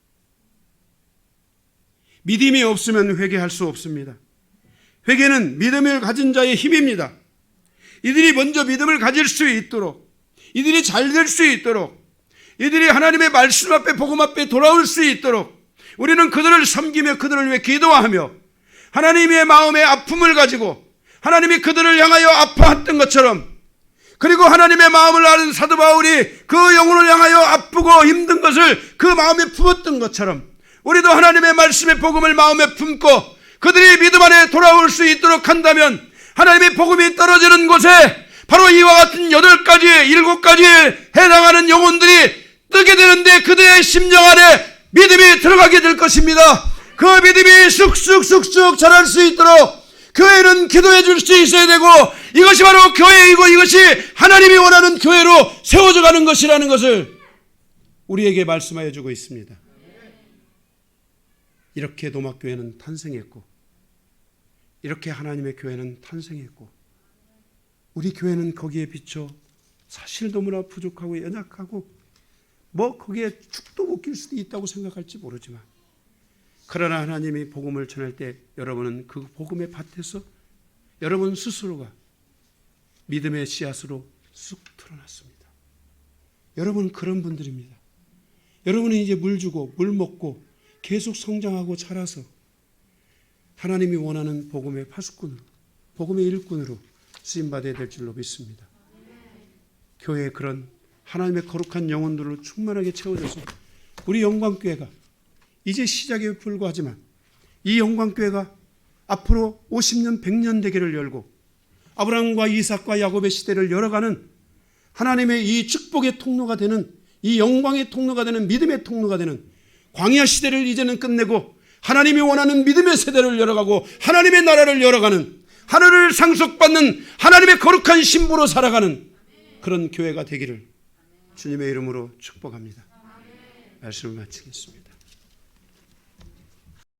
믿음이 없으면 회개할 수 없습니다. 회개는 믿음을 가진 자의 힘입니다. 이들이 먼저 믿음을 가질 수 있도록, 이들이 잘 될 수 있도록, 이들이 하나님의 말씀 앞에, 복음 앞에 돌아올 수 있도록 우리는 그들을 섬기며 그들을 위해 기도하며 하나님의 마음의 아픔을 가지고 하나님이 그들을 향하여 아파했던 것처럼, 그리고 하나님의 마음을 아는 사도 바울이 그 영혼을 향하여 아프고 힘든 것을 그 마음에 품었던 것처럼 우리도 하나님의 말씀의 복음을 마음에 품고 그들이 믿음 안에 돌아올 수 있도록 한다면, 하나님의 복음이 떨어지는 곳에 바로 이와 같은 8가지, 7가지에 해당하는 영혼들이 뜨게 되는데 그들의 심령 안에 믿음이 들어가게 될 것입니다. 그 믿음이 쑥쑥 자랄 수 있도록 교회는 기도해 줄 수 있어야 되고, 이것이 바로 교회이고 이것이 하나님이 원하는 교회로 세워져 가는 것이라는 것을 우리에게 말씀하여 주고 있습니다. 이렇게 도막교회는 탄생했고, 이렇게 하나님의 교회는 탄생했고, 우리 교회는 거기에 비춰 사실 너무나 부족하고 연약하고 거기에 축도 못 낄 수도 있다고 생각할지 모르지만, 그러나 하나님이 복음을 전할 때 여러분은 그 복음의 밭에서 여러분 스스로가 믿음의 씨앗으로 쑥 드러났습니다. 여러분은 그런 분들입니다. 여러분은 이제 물 주고 물 먹고 계속 성장하고 자라서 하나님이 원하는 복음의 파수꾼으로, 복음의 일꾼으로 쓰임받아야 될 줄로 믿습니다. 교회에 그런 하나님의 거룩한 영혼들로 충만하게 채워져서 우리 영광교회가 이제 시작에 불과하지만 이 영광교회가 앞으로 50년, 100년 대계를 열고 아브라함과 이삭과 야곱의 시대를 열어가는 하나님의 이 축복의 통로가 되는, 이 영광의 통로가 되는, 믿음의 통로가 되는 광야 시대를 이제는 끝내고 하나님이 원하는 믿음의 세대를 열어가고 하나님의 나라를 열어가는, 하늘을 상속받는 하나님의 거룩한 신부로 살아가는 그런 교회가 되기를 주님의 이름으로 축복합니다. 말씀을 마치겠습니다.